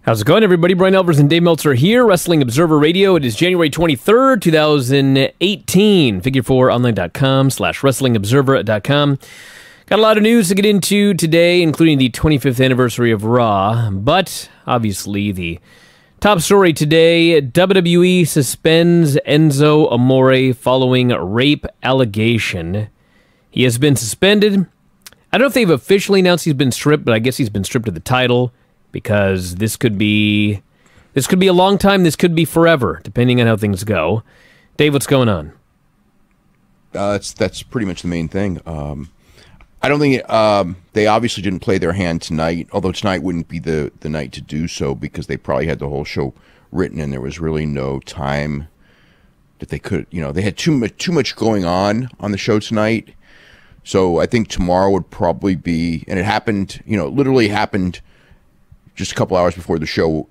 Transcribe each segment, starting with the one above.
How's it going, everybody? Bryan, Alvarez, and Dave Meltzer here, Wrestling Observer Radio. It is January 23rd, 2018. Figure4online.com/WrestlingObserver.com. Got a lot of news to get into today, including the 25th anniversary of Raw. But, obviously, the top story today, WWE suspends Enzo Amore following rape allegation. He has been suspended. I don't know if they've officially announced he's been stripped, but I guess he's been stripped of the title. Because this could be a long time, this could be forever, depending on how things go. Dave, what's going on? That's pretty much the main thing. I don't think they obviously didn't play their hand tonight, although tonight wouldn't be the night to do so because they probably had the whole show written and there was really no time that they could, they had too much going on the show tonight. So I think tomorrow would probably be, and it happened, literally happened just a couple hours before the show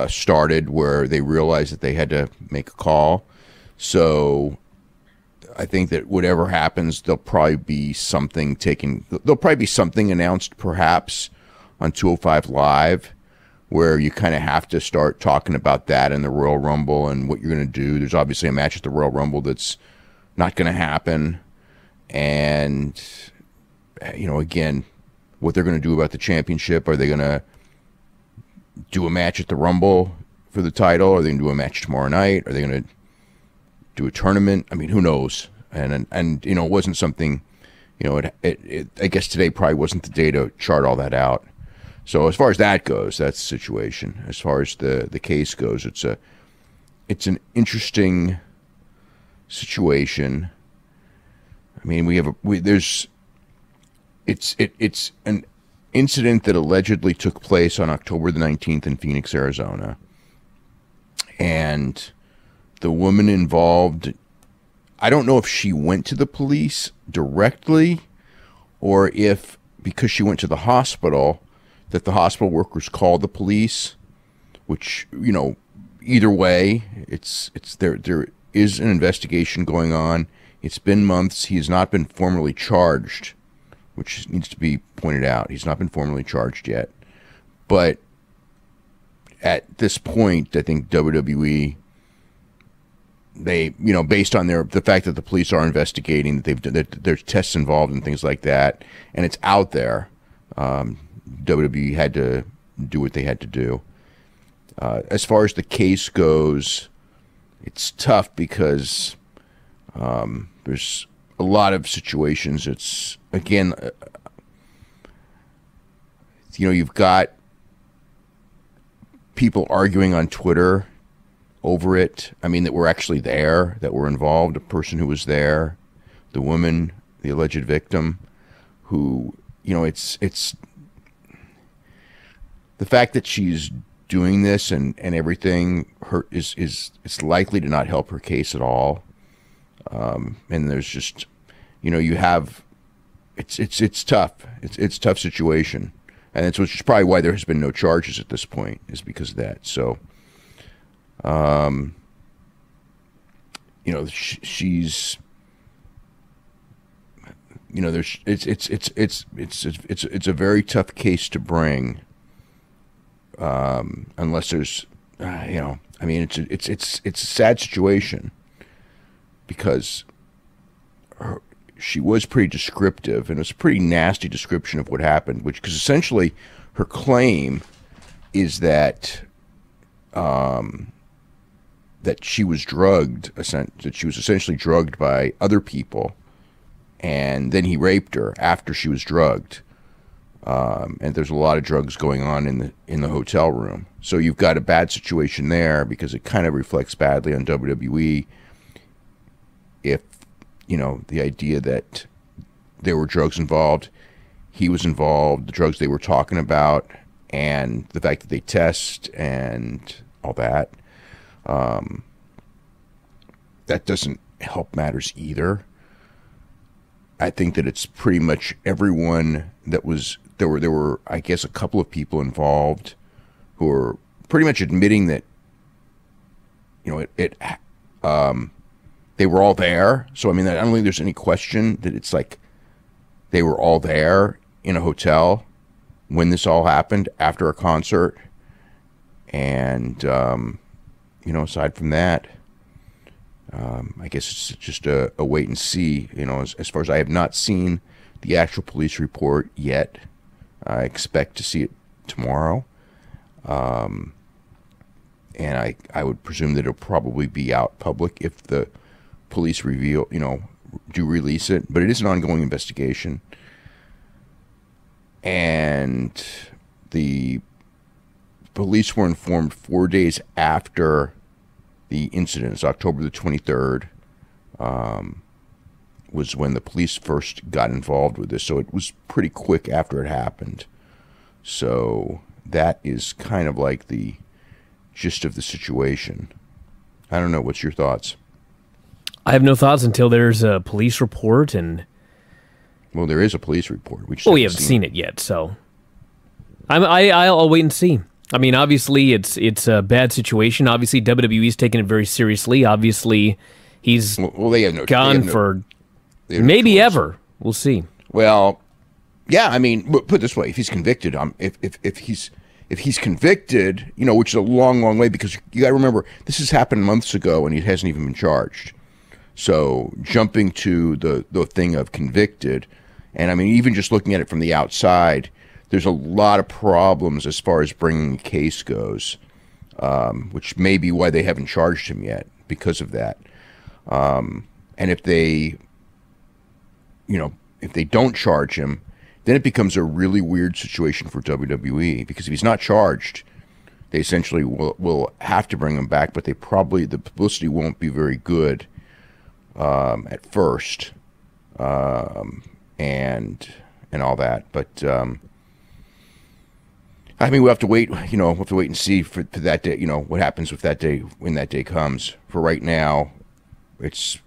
started, where they realized that they had to make a call. So I think that whatever happens, there'll probably be something announced perhaps on 205 Live, where you kind of have to start talking about that in the Royal Rumble and what you're going to do. There's obviously a match at the Royal Rumble that's not going to happen. And, again, what they're going to do about the championship. Are they going to do a match at the Rumble for the title? Are they going to do a match tomorrow night? Are they going to do a tournament? I mean, who knows? And it wasn't something, I guess today probably wasn't the day to chart all that out. So as far as that goes, that's the situation. As far as the case goes, it's an interesting situation. I mean, it's an incident that allegedly took place on October the 19th in Phoenix, Arizona. And the woman involved, I don't know if she went to the police directly or if, because she went to the hospital, that the hospital workers called the police, which, either way, there is an investigation going on. It's been months. He has not been formally charged, which needs to be pointed out. He's not been formally charged yet. But at this point, I think WWE, they, based on the fact that the police are investigating, that there's tests involved and things like that, and it's out there, WWE had to do what they had to do. As far as the case goes, it's tough because there's a lot of situations. It's, again, you've got people arguing on Twitter over it. I mean, that were actually there, that were involved, a person who was there, the woman, the alleged victim, who, it's the fact that she's doing this and everything is likely to not help her case at all. And there's just, you have, it's tough. It's a tough situation. And it's which is probably why there has been no charges at this point, is because of that. So, she's, there's, it's a very tough case to bring, unless there's, I mean, it's a sad situation because she was pretty descriptive, and it was a pretty nasty description of what happened, because essentially her claim is that that she was drugged, that she was essentially drugged by other people, and then he raped her after she was drugged. And there's a lot of drugs going on in the hotel room. So you've got a bad situation there, because it kind of reflects badly on WWE if, the idea that there were drugs involved, he was involved, the drugs they were talking about, and the fact that they test and all that. That doesn't help matters either. I think that it's pretty much everyone that was, there were, I guess, a couple of people involved who are pretty much admitting that, they were all there. So, I mean, I don't think there's any question that it's like they were all there in a hotel when this all happened after a concert. And, aside from that, I guess it's just a wait and see. As far as I have not seen the actual police report yet. I expect to see it tomorrow. And I would presume that it'll probably be out public if the police do release it. But it is an ongoing investigation. And the police were informed 4 days after the incident. It's October the 23rd, was when the police first got involved with this. So it was pretty quick after it happened. So that is kind of like the gist of the situation. I don't know. What's your thoughts? I have no thoughts until there's a police report. Well, there is a police report. We haven't seen it yet, so I'll wait and see. I mean, obviously, it's a bad situation. Obviously, WWE's taking it very seriously. Obviously, he's they have gone for maybe ever. We'll see. Well, yeah. I mean, put it this way: if he's convicted, if he's convicted, which is a long, long way, because you got to remember this has happened months ago and he hasn't even been charged. So jumping to the thing of convicted, and I mean, even just looking at it from the outside, there's a lot of problems as far as bringing a case goes, which may be why they haven't charged him yet, because of that. And if they don't charge him, then it becomes a really weird situation for WWE, because if he's not charged, they essentially will have to bring him back, but the publicity won't be very good at first, and all that. But I mean, we'll have to wait. We'll have to wait and see for that day. What happens with that day when that day comes. For right now, he's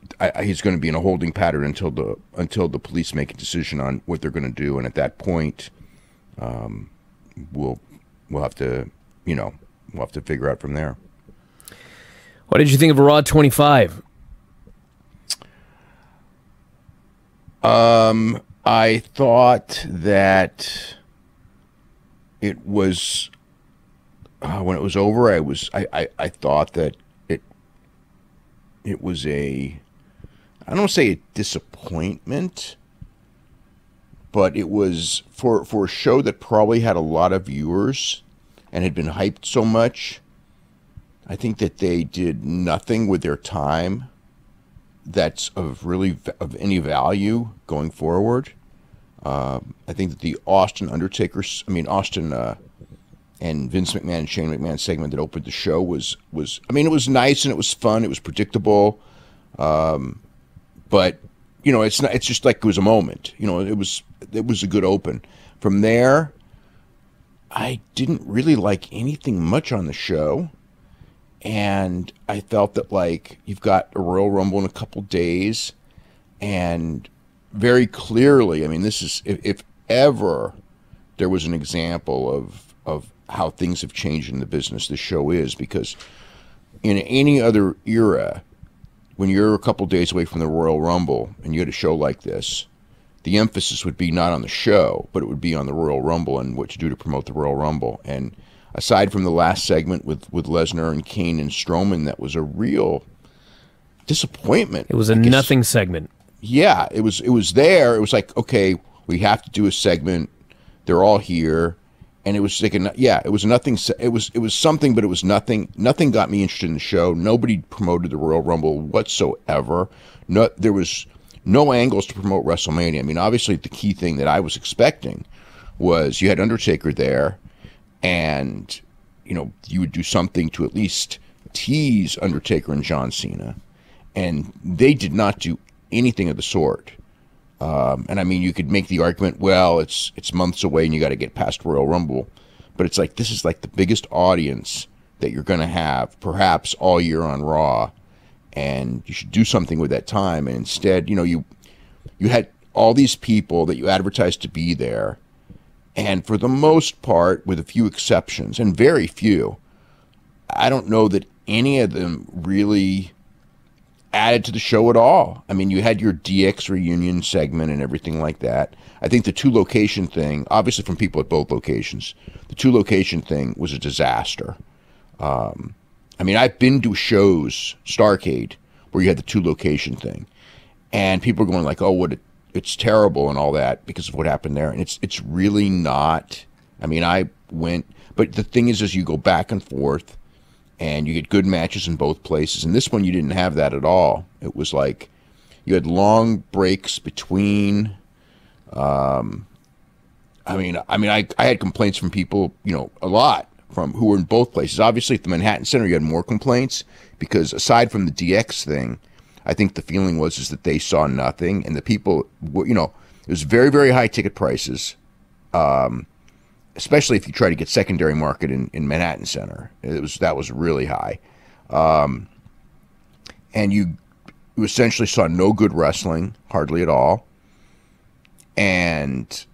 going to be in a holding pattern until the police make a decision on what they're going to do, and at that point, we'll have to figure out from there. What did you think of Raw 25? I thought that it was when it was over. I thought that it was I don't want to say a disappointment, but it was for a show that probably had a lot of viewers and had been hyped so much. I think that they did nothing with their time that's of any value going forward. I think that the Austin and Vince McMahon and Shane McMahon segment that opened the show was it was nice and it was fun. It was predictable, but it's just like it was a moment. It was a good open. From there, I didn't really like anything much on the show. And I felt that, like, you've got a Royal Rumble in a couple days, and very clearly, I mean, this is, if ever there was an example of how things have changed in the business, this show is, because in any other era, when you're a couple days away from the Royal Rumble and you had a show like this, the emphasis would be not on the show, but it would be on the Royal Rumble and what to do to promote the Royal Rumble. And aside from the last segment with Lesnar and Kane and Strowman, that was a real disappointment. It was a nothing segment. Yeah, it was there. It was like, okay, we have to do a segment. They're all here, and it was like it was nothing. It was something, but it was nothing. Nothing got me interested in the show. Nobody promoted the Royal Rumble whatsoever. There was no angles to promote WrestleMania. I mean, obviously, the key thing that I was expecting was you had Undertaker there. And, you would do something to at least tease Undertaker and John Cena. And they did not do anything of the sort. And I mean, you could make the argument, well, it's months away and you got to get past Royal Rumble. But it's like, this is like the biggest audience that you're going to have, perhaps all year on Raw. And you should do something with that time. And instead, you had all these people that you advertised to be there. And for the most part, with a few exceptions, and very few, I don't know that any of them really added to the show at all. I mean, you had your DX reunion segment and everything like that. I think the two-location thing, obviously from people at both locations, the two-location thing was a disaster. I mean, I've been to shows, Starcade, where you had the 2-location thing, and people are going like, "Oh, it's terrible" and all that because of what happened there, and it's really not. I mean, I went, but the thing is you go back and forth, and you get good matches in both places. And this one, you didn't have that at all. It was like you had long breaks between. I had complaints from people, a lot from who were in both places. Obviously, at the Manhattan Center, you had more complaints because aside from the DX thing, I think the feeling was that they saw nothing, and the people were, it was very, very high ticket prices, especially if you try to get secondary market in Manhattan Center. That was really high, and you essentially saw no good wrestling, hardly at all, and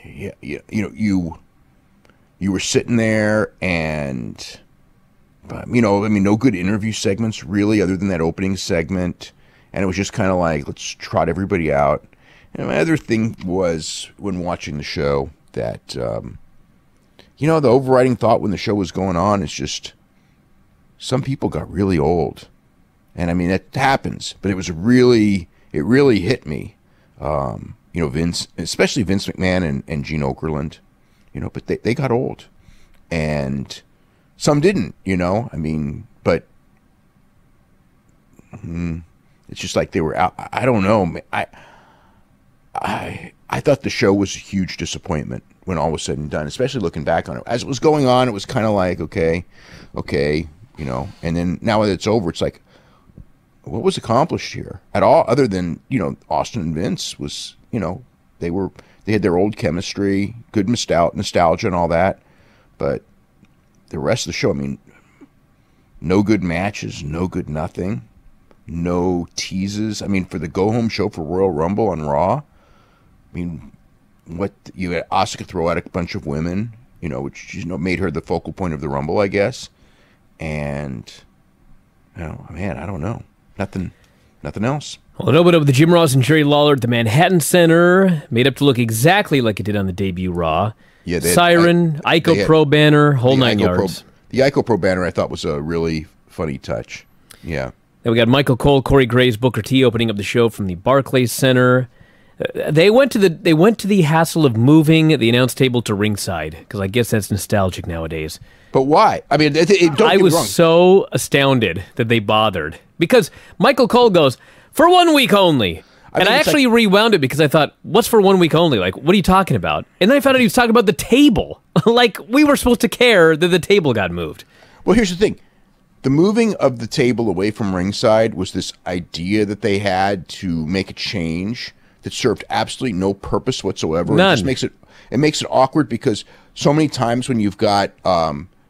you were sitting there and, no good interview segments really, other than that opening segment. And it was just kind of like, let's trot everybody out. And my other thing was, when watching the show, that, the overriding thought when the show was going on is just, some people got really old. And I mean, that happens, but it really hit me. Vince, especially Vince McMahon and Gene Okerlund, but they got old, and some didn't, but it's just like they were out. I don't know. I thought the show was a huge disappointment when all was said and done, especially looking back on it. As it was going on, it was kind of like, okay, and then now that it's over, it's like, what was accomplished here at all, other than, Austin and Vince was, they had their old chemistry, good nostalgia and all that. But the rest of the show, I mean, no good matches, no good nothing, no teases. I mean, for the go-home show for Royal Rumble on Raw, I mean, what you had Asuka throw out a bunch of women, which made her the focal point of the Rumble, I guess. And, man, I don't know. Nothing else. Well, it opened up with the Jim Ross and Jerry Lawler at the Manhattan Center, made up to look exactly like it did on the debut Raw. Yeah, Siren, Ico Pro banner, whole 9 yards. The Ico Pro banner I thought was a really funny touch. Yeah. Then we got Michael Cole, Corey Graves, Booker T opening up the show from the Barclays Center. They went to the hassle of moving the announce table to ringside, because I guess that's nostalgic nowadays. But why? I mean, I was so astounded that they bothered, because Michael Cole goes, "For 1 week only." And I actually rewound it because I thought, what's for 1 week only? Like, what are you talking about? And then I found out he was talking about the table. Like, we were supposed to care that the table got moved. Well, here's the thing. The moving of the table away from ringside was this idea that they had to make a change that served absolutely no purpose whatsoever. None. It just makes it awkward, because so many times when you've got,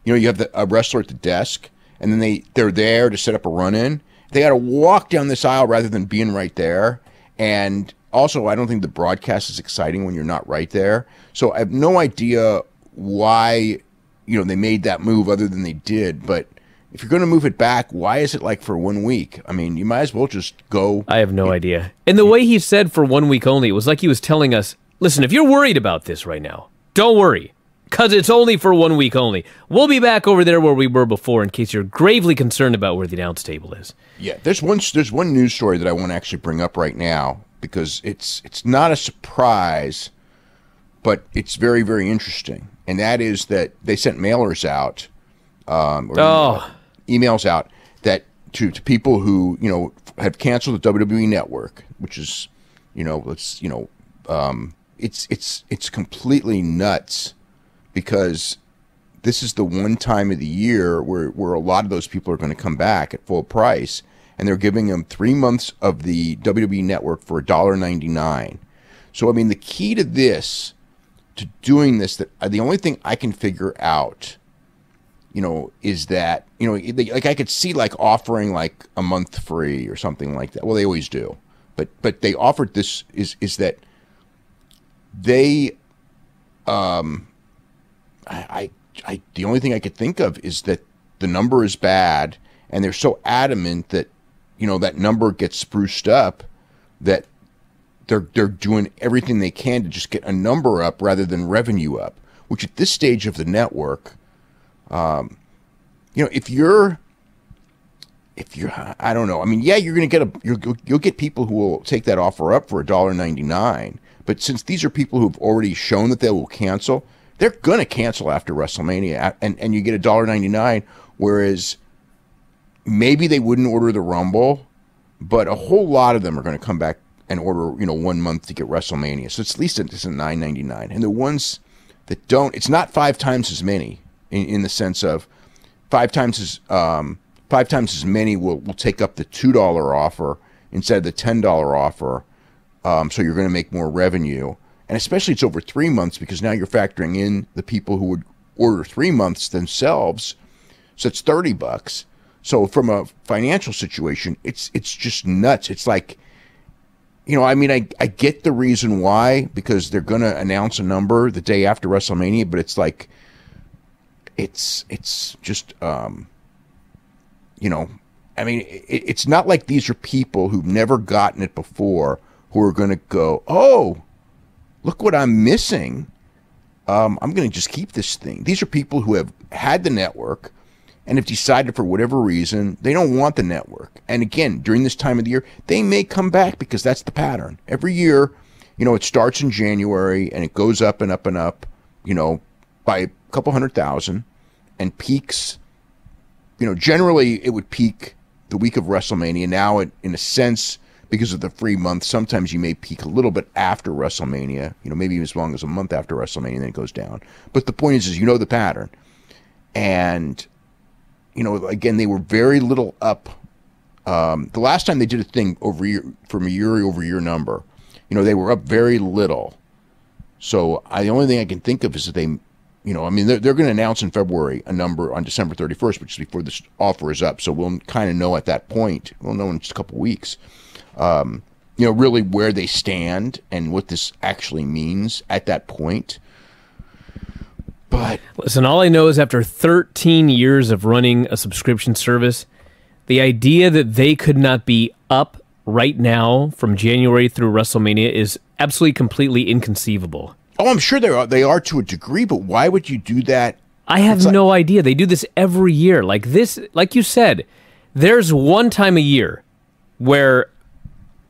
you have a wrestler at the desk, and then they're there to set up a run-in. They got to walk down this aisle rather than being right there. And also, I don't think the broadcast is exciting when you're not right there. So I have no idea why, they made that move other than they did. But if you're going to move it back, why is it like for 1 week? I mean, you might as well just go. I have no idea. And the way he said for 1 week only, it was like he was telling us, listen, if you're worried about this right now, don't worry, because it's only for 1 week only. We'll be back over there where we were before in case you're gravely concerned about where the announce table is. Yeah, there's one news story that I want to actually bring up right now, because it's not a surprise, but it's very, very interesting. And that is that they sent mailers out, emails out that to people who have canceled the WWE Network, which is it's completely nuts, because this is the one time of the year where a lot of those people are going to come back at full price, and they're giving them 3 months of the WWE Network for $1.99. So, I mean, the key to this, to doing this, that the only thing I can figure out, is that, like I could see like offering like a month free or something like that. Well, they always do, but they offered this is that they, the only thing I could think of is that the number is bad, and they're so adamant that, that number gets spruced up, that they're doing everything they can to just get a number up rather than revenue up, which at this stage of the network, you know, if you're, I don't know. I mean, yeah, you're going to get you'll get people who will take that offer up for $1.99. But since these are people who've already shown that they will cancel, they're going to cancel after WrestleMania, and you get $1.99. Whereas maybe they wouldn't order the Rumble, but a whole lot of them are going to come back and order, you know, 1 month to get WrestleMania. So it's at least it's a $9.99. And the ones that don't, it's not 5 times as many in the sense of 5 times as many will take up the $2 offer instead of the $10 offer. So you're going to make more revenue. And especially it's over 3 months, because now you're factoring in the people who would order 3 months themselves. So it's $30. So from a financial situation, it's just nuts. It's like, you know, I mean, I get the reason why, because they're going to announce a number the day after WrestleMania, but it's like, it's just, you know, I mean, it's not like these are people who've never gotten it before who are going to go, oh, look what I'm missing. I'm going to just keep this thing. These are people who have had the network and have decided for whatever reason they don't want the network. And again, during this time of the year, they may come back because that's the pattern. Every year, you know, it starts in January and it goes up and up and up, you know, by a couple 100,000 and peaks. You know, generally it would peak the week of WrestleMania. Now, in a sense, because of the free month, sometimes you may peak a little bit after WrestleMania, you know, maybe as long as a month after WrestleMania, and then it goes down. But the point is you know the pattern. And, you know, again, they were very little up. The last time they did a thing from a year-over-year number, you know, they were up very little. So the only thing I can think of is that they, you know, I mean, they're going to announce in February a number on December 31st, which is before this offer is up. So we'll kind of know at that point. We'll know in just a couple of weeks, you know, really where they stand and what this actually means at that point. But listen, all I know is after 13 years of running a subscription service, the idea that they could not be up right now from January through WrestleMania is absolutely completely inconceivable. Oh, I'm sure they are to a degree, but why would you do that? I have no idea. They do this every year. Like this, like you said, there's one time a year where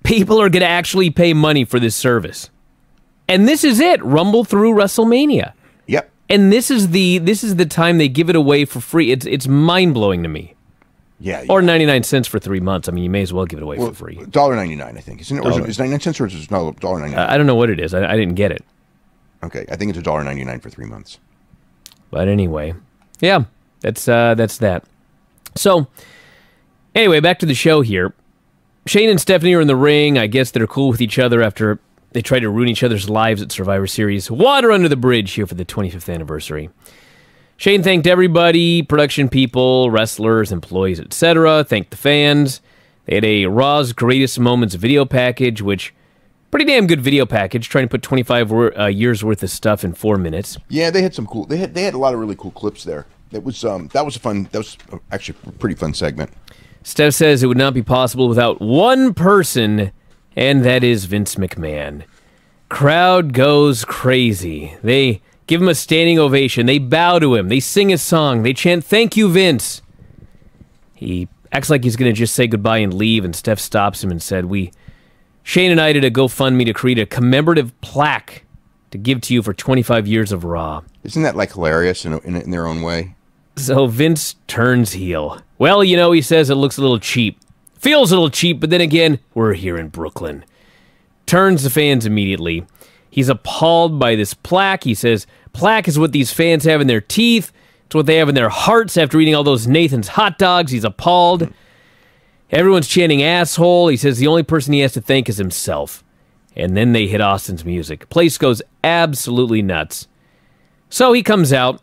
people are going to actually pay money for this service. And this is it, Rumble through WrestleMania. Yep. And this is the time they give it away for free. It's mind-blowing to me. Yeah. Or 99 cents for 3 months. I mean, you may as well give it away for free. $1.99, I think. Isn't it? Or is it 99 cents or is it $1.99? I don't know what it is. I didn't get it. Okay, I think it's $1.99 for 3 months. But anyway, yeah, that's that. So, anyway, back to the show here. Shane and Stephanie are in the ring. I guess they're cool with each other after they tried to ruin each other's lives at Survivor Series. Water under the bridge here for the 25th anniversary. Shane thanked everybody, production people, wrestlers, employees, etc. Thanked the fans. They had a Raw's Greatest Moments video package, which, pretty damn good video package, trying to put 25 years worth of stuff in 4 minutes. Yeah, they had some cool, they had a lot of really cool clips there. That was actually a pretty fun segment. Steph says it would not be possible without one person, and that is Vince McMahon. Crowd goes crazy. They give him a standing ovation. They bow to him. They sing a song. They chant, "Thank you, Vince." He acts like he's going to just say goodbye and leave, and Steph stops him and said, Shane and I did a GoFundMe to create a commemorative plaque to give to you for 25 years of Raw. Isn't that, like, hilarious in their own way? So Vince turns heel. Well, you know, he says it looks a little cheap. Feels a little cheap, but then again, we're here in Brooklyn. Turns the fans immediately. He's appalled by this plaque. He says, plaque is what these fans have in their teeth. It's what they have in their hearts after eating all those Nathan's hot dogs. He's appalled. Everyone's chanting asshole. He says the only person he has to thank is himself. And then they hit Austin's music. Place goes absolutely nuts. So he comes out,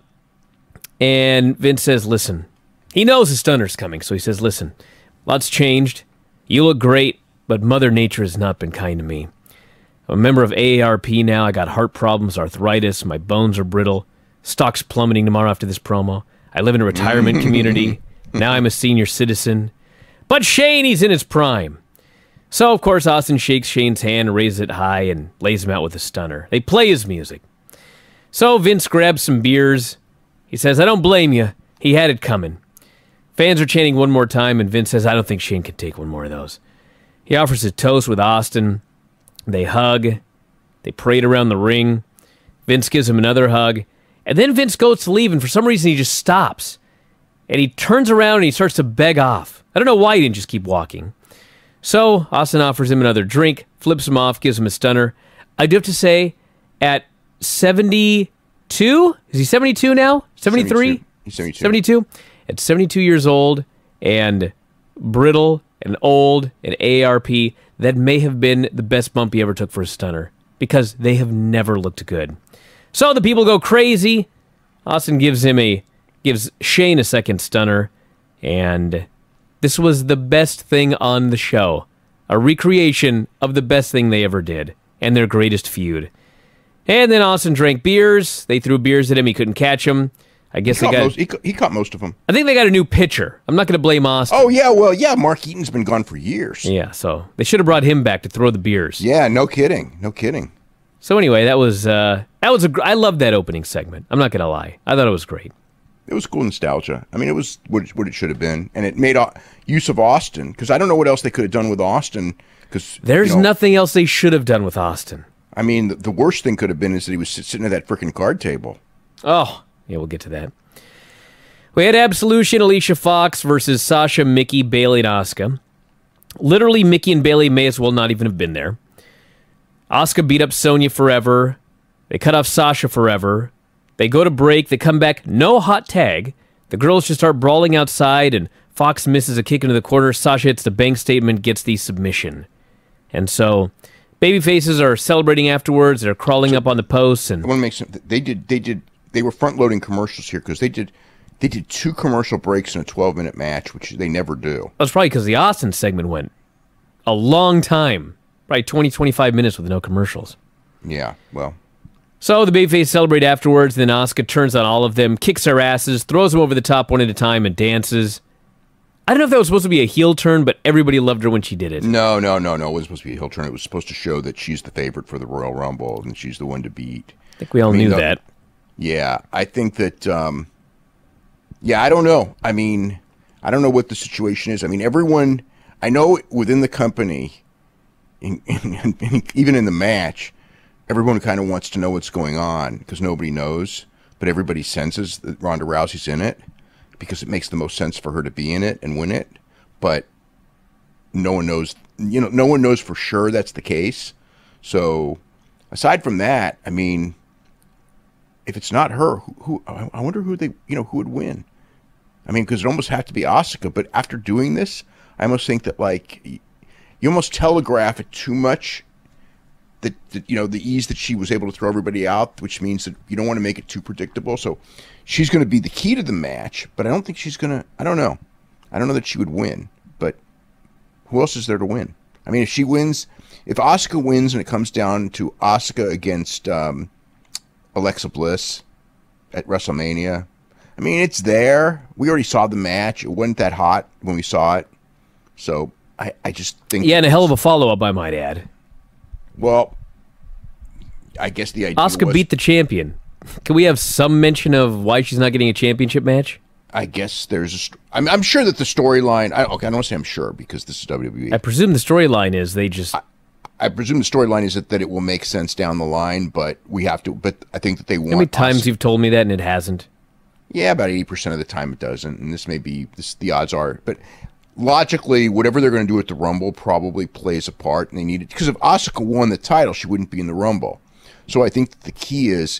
and Vince says, listen. He knows the stunner's coming, so he says, listen, lots changed. You look great, but Mother Nature has not been kind to me. I'm a member of AARP now. I got heart problems, arthritis. My bones are brittle. Stock's plummeting tomorrow after this promo. I live in a retirement community. Now I'm a senior citizen. But Shane, he's in his prime. So, of course, Austin shakes Shane's hand, raises it high, and lays him out with a stunner. They play his music. So Vince grabs some beers. He says, I don't blame you. He had it coming. Fans are chanting one more time, and Vince says, I don't think Shane can take one more of those. He offers a toast with Austin. They hug. They parade around the ring. Vince gives him another hug. And then Vince goes to leave, and for some reason he just stops. And he turns around and he starts to beg off. I don't know why he didn't just keep walking. So Austin offers him another drink, flips him off, gives him a stunner. I do have to say, at 72? Is he 72 now? 73? He's 72. 72? At 72 years old and brittle and old and AARP, that may have been the best bump he ever took for a stunner because they have never looked good. So the people go crazy. Austin gives Shane a second stunner, and this was the best thing on the show. A recreation of the best thing they ever did, and their greatest feud. And then Austin drank beers. They threw beers at him. He couldn't catch them. I guess he caught most of them. I think they got a new pitcher. I'm not going to blame Austin. Oh, yeah, well, yeah, Mark Eaton's been gone for years. Yeah, so they should have brought him back to throw the beers. Yeah, no kidding. No kidding. So anyway, I loved that opening segment. I'm not going to lie. I thought it was great. It was cool nostalgia. I mean, it was what it should have been. And it made use of Austin, because I don't know what else they could have done with Austin. There's nothing else they should have done with Austin. I mean, the worst thing could have been is that he was sitting at that freaking card table. Oh, yeah, we'll get to that. We had Absolution, Alicia Fox versus Sasha, Mickey, Bayley, and Asuka. Literally, Mickey and Bayley may as well not even have been there. Asuka beat up Sonya forever. They cut off Sasha forever. They go to break. They come back. No hot tag. The girls just start brawling outside, and Fox misses a kick into the corner. Sasha hits the bank statement, gets the submission. And so, baby faces are celebrating afterwards. They're crawling up on the posts. And I want to make some. They were front loading commercials here because they did 2 commercial breaks in a 12-minute match, which they never do. That's probably because the Austin segment went a long time. Probably 20, 25 minutes with no commercials. Yeah, well. So the babyface celebrate afterwards, then Asuka turns on all of them, kicks their asses, throws them over the top one at a time, and dances. I don't know if that was supposed to be a heel turn, but everybody loved her when she did it. No. It wasn't supposed to be a heel turn. It was supposed to show that she's the favorite for the Royal Rumble, and she's the one to beat. I think we all knew that. Yeah, I think that... yeah, I don't know. I mean, I don't know what the situation is. I mean, everyone... I know within the company... even in the match, everyone kind of wants to know what's going on because nobody knows, but everybody senses that Ronda Rousey's in it because it makes the most sense for her to be in it and win it. But no one knows, no one knows for sure that's the case. So aside from that, I mean, if it's not her, who I wonder who who would win. I mean, because it almost had to be Asuka, but after doing this, I almost think that you almost telegraph it too much that the ease that she was able to throw everybody out, which means that you don't want to make it too predictable. So she's going to be the key to the match, but I don't think she's going to, I don't know that she would win, but who else is there to win? I mean, if Asuka wins and it comes down to Asuka against Alexa Bliss at WrestleMania, I mean, it's there. We already saw the match. It wasn't that hot when we saw it. So I just think... Yeah, and a hell of a follow-up, I might add. Well, I guess the idea Asuka beat the champion. Can we have some mention of why she's not getting a championship match? I guess there's I'm sure that the storyline... I don't want to say I'm sure because this is WWE. I presume the storyline is they just... I presume the storyline is that it will make sense down the line, but we have to... But I think that they want... How many times you've told me that and it hasn't? Yeah, about 80% of the time it doesn't, and this may be... the odds are... But logically, whatever they're going to do at the Rumble probably plays a part, and they need it... Because if Asuka won the title, she wouldn't be in the Rumble. So I think the key is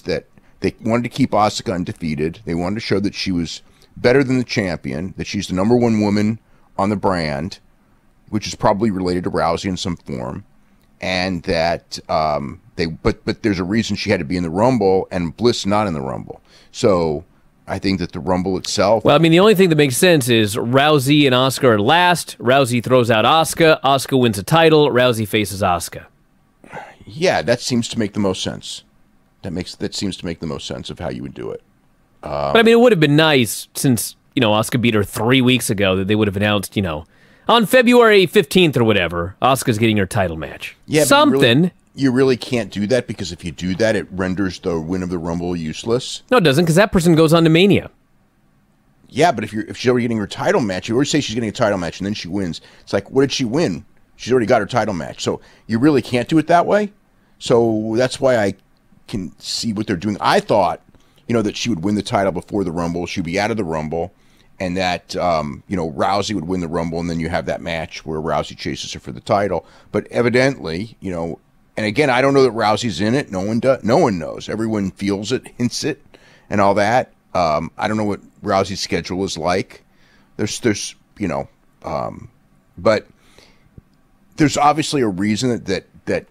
that they wanted to keep Asuka undefeated. They wanted to show that she was better than the champion, that she's the #1 woman on the brand, which is probably related to Rousey in some form, and that but there's a reason she had to be in the Rumble and Bliss not in the Rumble. So I think that the Rumble itself... Well, I mean, the only thing that makes sense is Rousey and Asuka are last. Rousey throws out Asuka. Asuka wins a title. Rousey faces Asuka. Yeah, that seems to make the most sense. That seems to make the most sense of how you would do it. But I mean, it would have been nice since, Asuka beat her 3 weeks ago that they would have announced, on February 15th or whatever, Asuka's getting her title match. Yeah, something. you really can't do that, because if you do that, it renders the win of the Rumble useless. No, it doesn't, because that person goes on to Mania. Yeah, but if she's already getting her title match, you always say she's getting a title match and then she wins. It's like, what did she win? She's already got her title match. So you really can't do it that way. So that's why I can see what they're doing. I thought, that she would win the title before the Rumble. She'd be out of the Rumble, and that, Rousey would win the Rumble, and then you have that match where Rousey chases her for the title. But evidently, and again, I don't know that Rousey's in it. No one does. No one knows. Everyone feels it, hints it, and all that. I don't know what Rousey's schedule is like. There's but there's obviously a reason that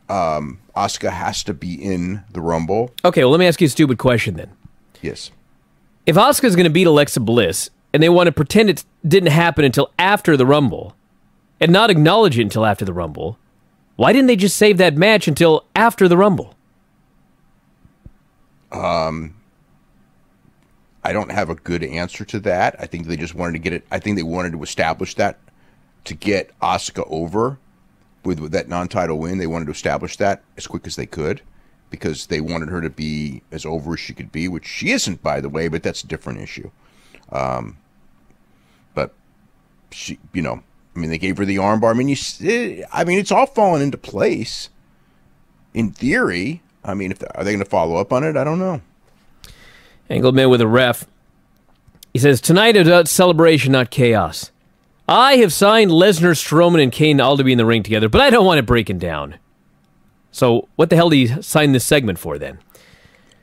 Asuka has to be in the Rumble. Okay, well, let me ask you a stupid question then. Yes. If Asuka's going to beat Alexa Bliss, and they want to pretend it didn't happen until after the Rumble, and not acknowledge it until after the Rumble, why didn't they just save that match until after the Rumble? I don't have a good answer to that. I think they just wanted to get it. I think they wanted to establish that to get Asuka over with that non-title win. They wanted to establish that as quick as they could, because they wanted her to be as over as she could be, which she isn't, by the way, but that's a different issue. But she, they gave her the armbar. It's all fallen into place in theory. Are they going to follow up on it? I don't know. Angled man with a ref. He says, tonight is about celebration, not chaos. I have signed Lesnar, Strowman, and Kane all to be in the ring together, but I don't want it breaking down. So what the hell did he sign this segment for then?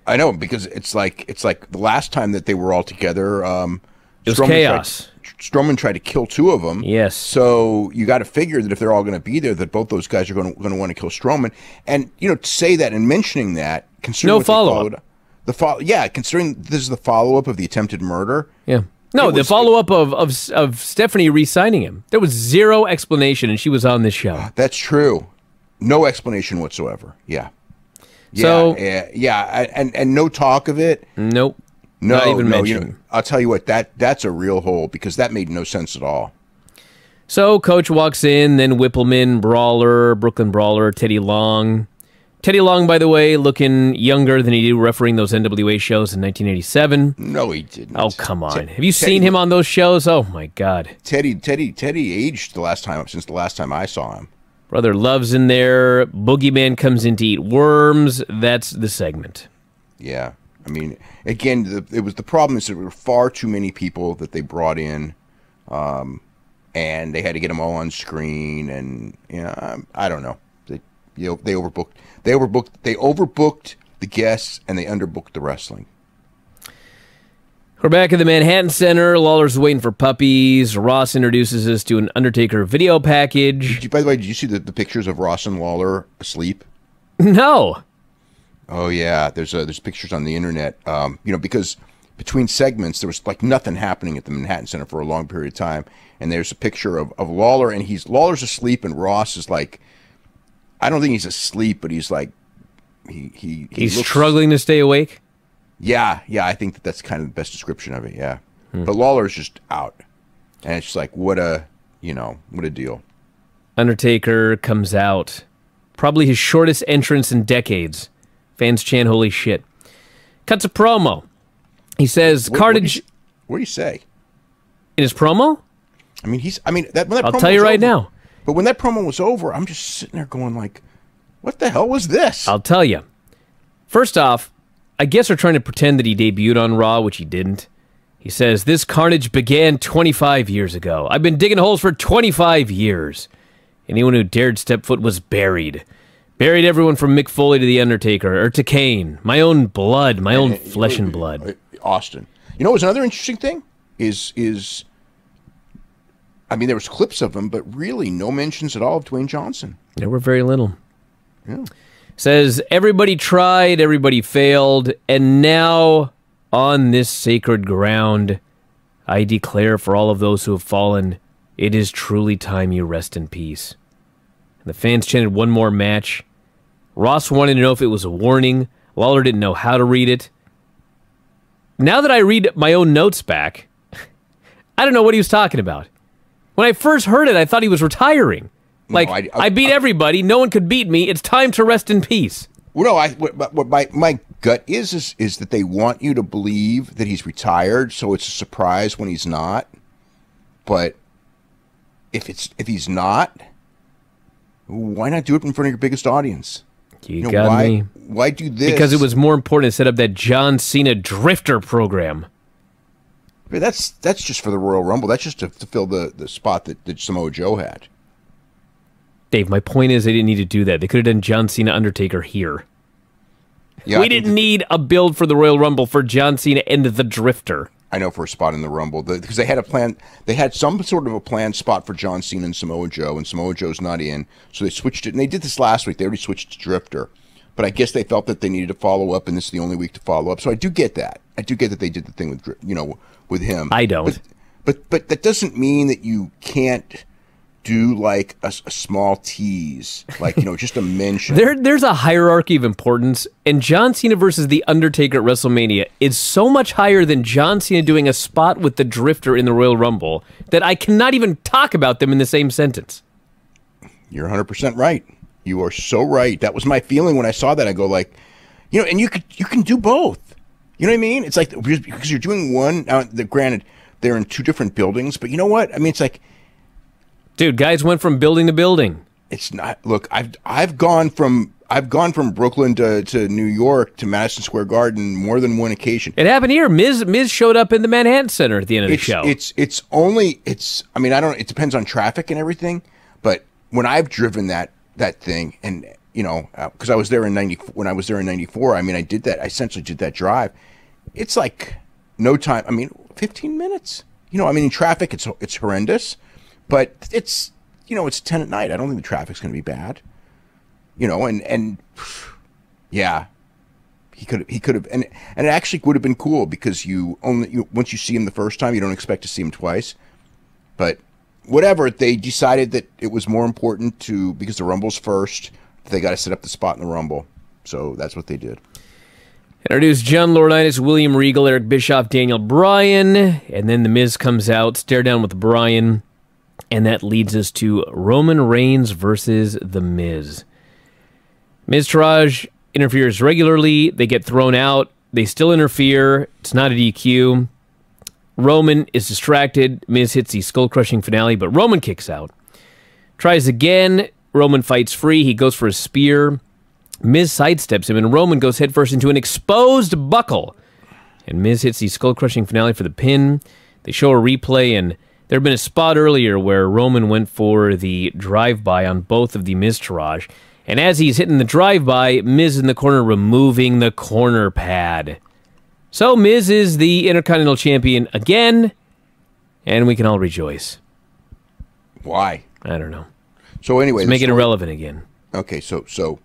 I know, because it's like the last time that they were all together, it was chaos. Strowman tried to kill two of them. Yes. So you got to figure that if they're all going to be there, that both those guys are going to want to kill Strowman. And to say that and mentioning that, considering no follow-up. Considering this is the follow-up of the attempted murder. Yeah. No, the follow-up of Stephanie re-signing him. There was zero explanation, and she was on this show. That's true. No explanation whatsoever. Yeah. So, and no talk of it. Nope. No, not even mentioned. I'll tell you what, that's a real hole, because that made no sense at all. So Coach walks in, then Whippleman, Brawler, Brooklyn Brawler, Teddy Long. Teddy Long, by the way, looking younger than he did refereeing those NWA shows in 1987. No, he didn't. Oh, come on. Have you seen him on those shows? Oh, my God. Teddy aged since the last time I saw him. Brother Love's in there. Boogeyman comes in to eat worms. That's the segment. Yeah. Again, it was the problem is there were far too many people that they brought in, and they had to get them all on screen, and I don't know. They overbooked. They overbooked the guests, and they underbooked the wrestling. We're back at the Manhattan Center. Lawler's waiting for puppies. Ross introduces us to an Undertaker video package. By the way, did you see the pictures of Ross and Lawler asleep? No. Oh yeah, there's pictures on the internet. Because between segments there was like nothing happening at the Manhattan Center for a long period of time, and there's a picture of Lawler, and Lawler's asleep, and Ross is like, I don't think he's asleep, but he's like, he's struggling to stay awake. Yeah, I think that's kind of the best description of it. Yeah, but Lawler's just out, and it's just like, what a deal. Undertaker comes out, probably his shortest entrance in decades. Fans chant, "Holy shit!" Cuts a promo. He says, "Carnage." What do you say in his promo? I'll tell you right now. But when that promo was over, I'm just sitting there going like, what the hell was this? I'll tell you. First off, I guess they're trying to pretend that he debuted on Raw, which he didn't. He says, this carnage began 25 years ago. I've been digging holes for 25 years. Anyone who dared step foot was buried. Buried everyone from Mick Foley to The Undertaker, or to Kane. My own blood, my own flesh and blood. Austin. What's another interesting thing is there was clips of him, but really no mentions at all of Dwayne Johnson. There were very little. Yeah. Says, everybody tried, everybody failed, and now, on this sacred ground, I declare for all of those who have fallen, it is truly time you rest in peace. And the fans chanted one more match. Ross wanted to know if it was a warning. Lawler didn't know how to read it. Now that I read my own notes back, I don't know what he was talking about. When I first heard it, I thought he was retiring. Like, I beat everybody. No one could beat me. It's time to rest in peace. Well, no, what my gut is that they want you to believe that he's retired, so it's a surprise when he's not. But if he's not, why not do it in front of your biggest audience? You got me. Why do this? Because it was more important to set up that John Cena Drifter program. That's just for the Royal Rumble. That's just to fill the spot that Samoa Joe had. Dave, my point is they didn't need to do that. They could have done John Cena Undertaker here. Yeah, we didn't need a build for the Royal Rumble for John Cena and the Drifter. I know, for a spot in the Rumble, because they had a plan. They had some sort of a planned spot for John Cena and Samoa Joe's not in, so they switched it. And they did this last week. They already switched to Drifter, but I guess they felt that they needed to follow up, and this is the only week to follow up. So I do get that. I do get that they did the thing with him. I don't. But that doesn't mean that you can't do like a small tease, like, just a mention. There's a hierarchy of importance, and John Cena versus The Undertaker at WrestleMania is so much higher than John Cena doing a spot with the Drifter in the Royal Rumble that I cannot even talk about them in the same sentence. You're 100% right. You are so right. That was my feeling when I saw that. I go like, and you can do both. You know what I mean? It's like, because you're doing one. Now, granted, they're in two different buildings, but you know what? I mean, it's like, dude, guys went from building to building. It's not. Look, I've gone from Brooklyn to New York to Madison Square Garden more than one occasion. It happened here. Miz showed up in the Manhattan Center at the end of the show. I mean, I don't. It depends on traffic and everything. But when I've driven that thing, and because I was there in when I was there in '94, I mean, I did that. I essentially did that drive. It's like no time. I mean, 15 minutes. I mean, in traffic, it's horrendous. But it's 10 at night. I don't think the traffic's going to be bad. And yeah, he could have, and it actually would have been cool because once you see him the first time, you don't expect to see him twice. But whatever, they decided that it was more important because the Rumble's first, they got to set up the spot in the Rumble. So that's what they did. Introduce John Laurinaitis, William Regal, Eric Bischoff, Daniel Bryan, and then The Miz comes out, stare down with Bryan. And that leads us to Roman Reigns versus The Miz. Miztourage interferes regularly. They get thrown out. They still interfere. It's not a DQ. Roman is distracted. Miz hits the skull-crushing finale, but Roman kicks out. Tries again. Roman fights free. He goes for a spear. Miz sidesteps him, and Roman goes headfirst into an exposed buckle. And Miz hits the skull-crushing finale for the pin. They show a replay, and there had been a spot earlier where Roman went for the drive-by on both of the Miztourage. And as he's hitting the drive-by, Miz in the corner removing the corner pad. So Miz is the Intercontinental Champion again, and we can all rejoice. Why? I don't know. So anyway, let's make it irrelevant again. Okay, so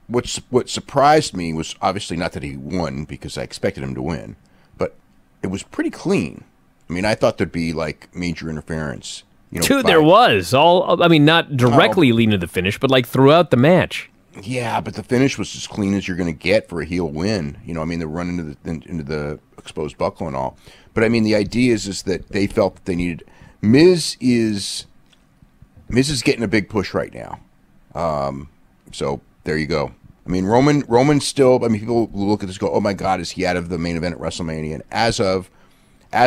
what surprised me was obviously not that he won, because I expected him to win, but it was pretty clean. I mean, I thought there'd be like major interference. Dude, there was not directly leading to the finish, but like throughout the match. Yeah, but the finish was as clean as you're going to get for a heel win. I mean, the run into the exposed buckle and all. But I mean, the idea is that they felt that they needed. Miz is getting a big push right now. So there you go. I mean, Roman still. I mean, people will look at this and go, "Oh my God, is he out of the main event at WrestleMania?" And as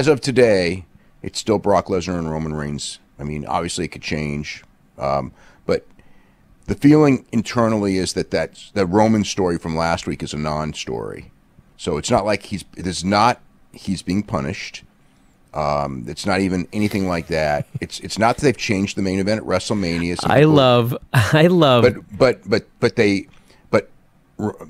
of today, it's still Brock Lesnar and Roman Reigns. I mean, obviously it could change, but the feeling internally is that Roman story from last week is a non-story. So it's not like he's being punished. It's not even anything like that. It's not that they've changed the main event at WrestleMania. I love. But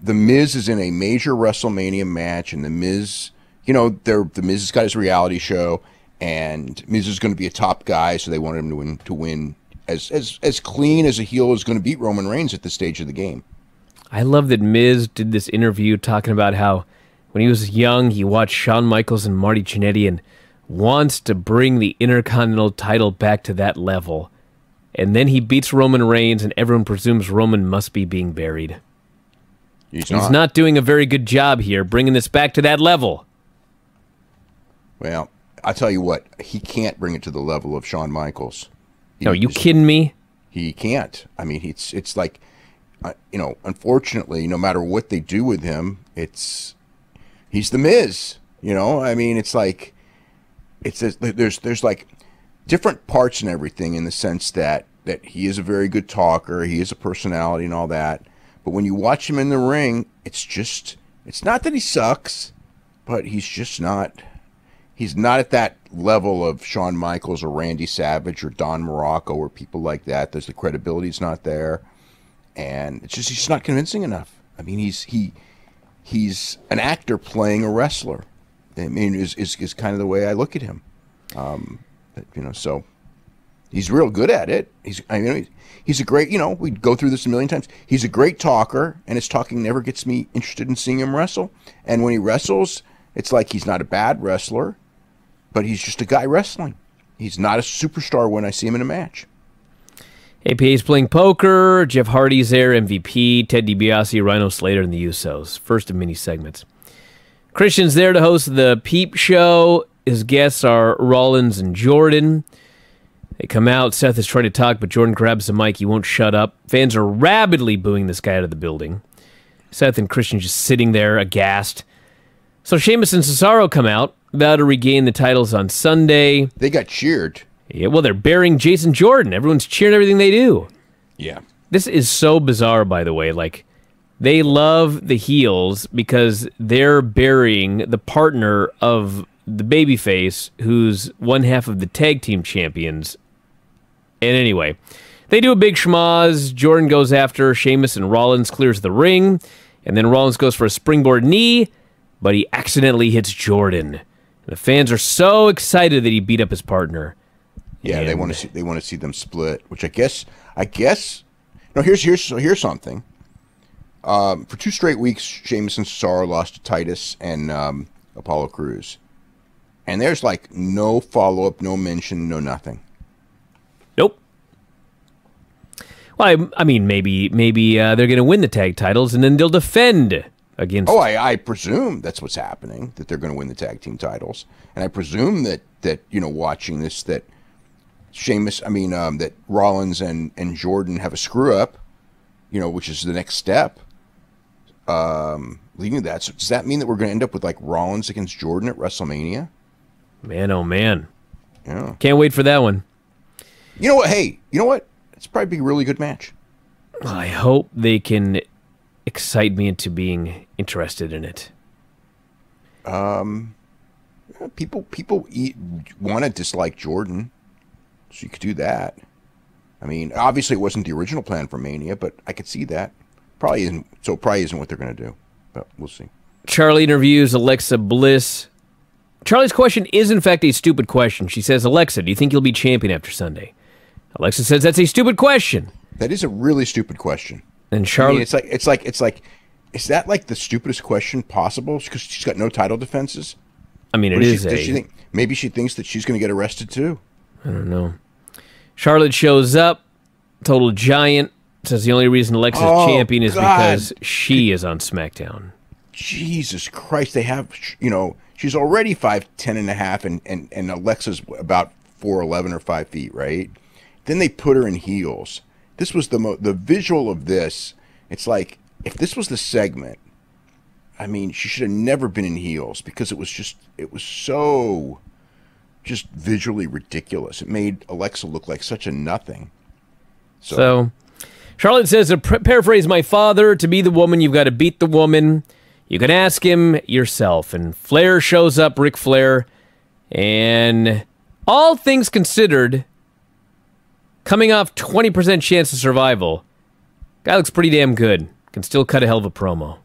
the Miz is in a major WrestleMania match, and the Miz. The Miz has got his reality show, and Miz is going to be a top guy, so they wanted him to win as clean as a heel is going to beat Roman Reigns at this stage of the game. I love that Miz did this interview talking about how when he was young, he watched Shawn Michaels and Marty Jannetty and wants to bring the Intercontinental title back to that level. And then he beats Roman Reigns, and everyone presumes Roman must be being buried. He's not doing a very good job here, bringing this back to that level. Well, I'll tell you what, he can't bring it to the level of Shawn Michaels. Are you kidding me? He can't. I mean, it's like, unfortunately, no matter what they do with him, he's the Miz. I mean, it's like, there's like different parts and everything in the sense that he is a very good talker, he is a personality and all that. But when you watch him in the ring, it's not that he sucks, but he's not at that level of Shawn Michaels or Randy Savage or Don Morocco or people like that. The credibility's not there, and it's just he's not convincing enough. I mean, he's an actor playing a wrestler. I mean, is kind of the way I look at him. So he's real good at it. He's a great, we go through this a million times. He's a great talker, and his talking never gets me interested in seeing him wrestle. And when he wrestles, it's like he's not a bad wrestler, but he's just a guy wrestling. He's not a superstar when I see him in a match. APA's playing poker. Jeff Hardy's there, MVP, Ted DiBiase, Rhino Slater, and the Usos. First of many segments. Christian's there to host the Peep Show. His guests are Rollins and Jordan. They come out. Seth is trying to talk, but Jordan grabs the mic. He won't shut up. Fans are rabidly booing this guy out of the building. Seth and Christian just sitting there, aghast. So Sheamus and Cesaro come out, about to regain the titles on Sunday. They got cheered. Yeah, well, they're burying Jason Jordan. Everyone's cheering everything they do. Yeah. This is so bizarre, by the way. Like, they love the heels because they're burying the partner of the babyface, who's one half of the tag team champions. And anyway, they do a big schmoz. Jordan goes after Sheamus and Rollins, clears the ring. And then Rollins goes for a springboard knee, but he accidentally hits Jordan. The fans are so excited that he beat up his partner. Yeah, and they want to see them split, which I guess. No, here's something. For 2 straight weeks, Sheamus and Cesaro lost to Titus and Apollo Crews, and there's like no follow up, no mention, no nothing. Nope. Well, I mean, maybe they're going to win the tag titles and then they'll defend against. Oh, I presume that's what's happening. That they're going to win the tag team titles, and I presume that watching this that that Rollins and Jordan have a screw up, which is the next step. Leading to that, so does that mean that we're going to end up with like Rollins against Jordan at WrestleMania? Man, oh man, yeah, can't wait for that one. You know what? Hey, you know what? It's probably a really good match. I hope they can excite me into being interested in it. People want to dislike Jordan, so you could do that. I mean, obviously it wasn't the original plan for Mania, but I could see that. Probably isn't what they're going to do, but we'll see. Charlie interviews Alexa Bliss. Charlie's question is, in fact, a stupid question. She says, Alexa, do you think you'll be champion after Sunday? Alexa says, that's a stupid question. That is a really stupid question. And Charlie... I mean, it's like, is that like the stupidest question possible? Because she's got no title defenses? I mean, does she think, maybe she thinks that she's going to get arrested too. I don't know. Charlotte shows up, total giant, says the only reason Alexa's champion is because she is on SmackDown. Jesus Christ, they have, she's already 5'10.5", and Alexa's about 4'11" or 5 feet, right? Then they put her in heels. This was the visual of this. It's like, if this was the segment, I mean, she should have never been in heels because it was so just visually ridiculous. It made Alexa look like such a nothing. So Charlotte says, to paraphrase my father, to be the woman, you've got to beat the woman. You can ask him yourself. And Flair shows up, Ric Flair, and all things considered, coming off 20% chance of survival, guy looks pretty damn good. Can still cut a hell of a promo.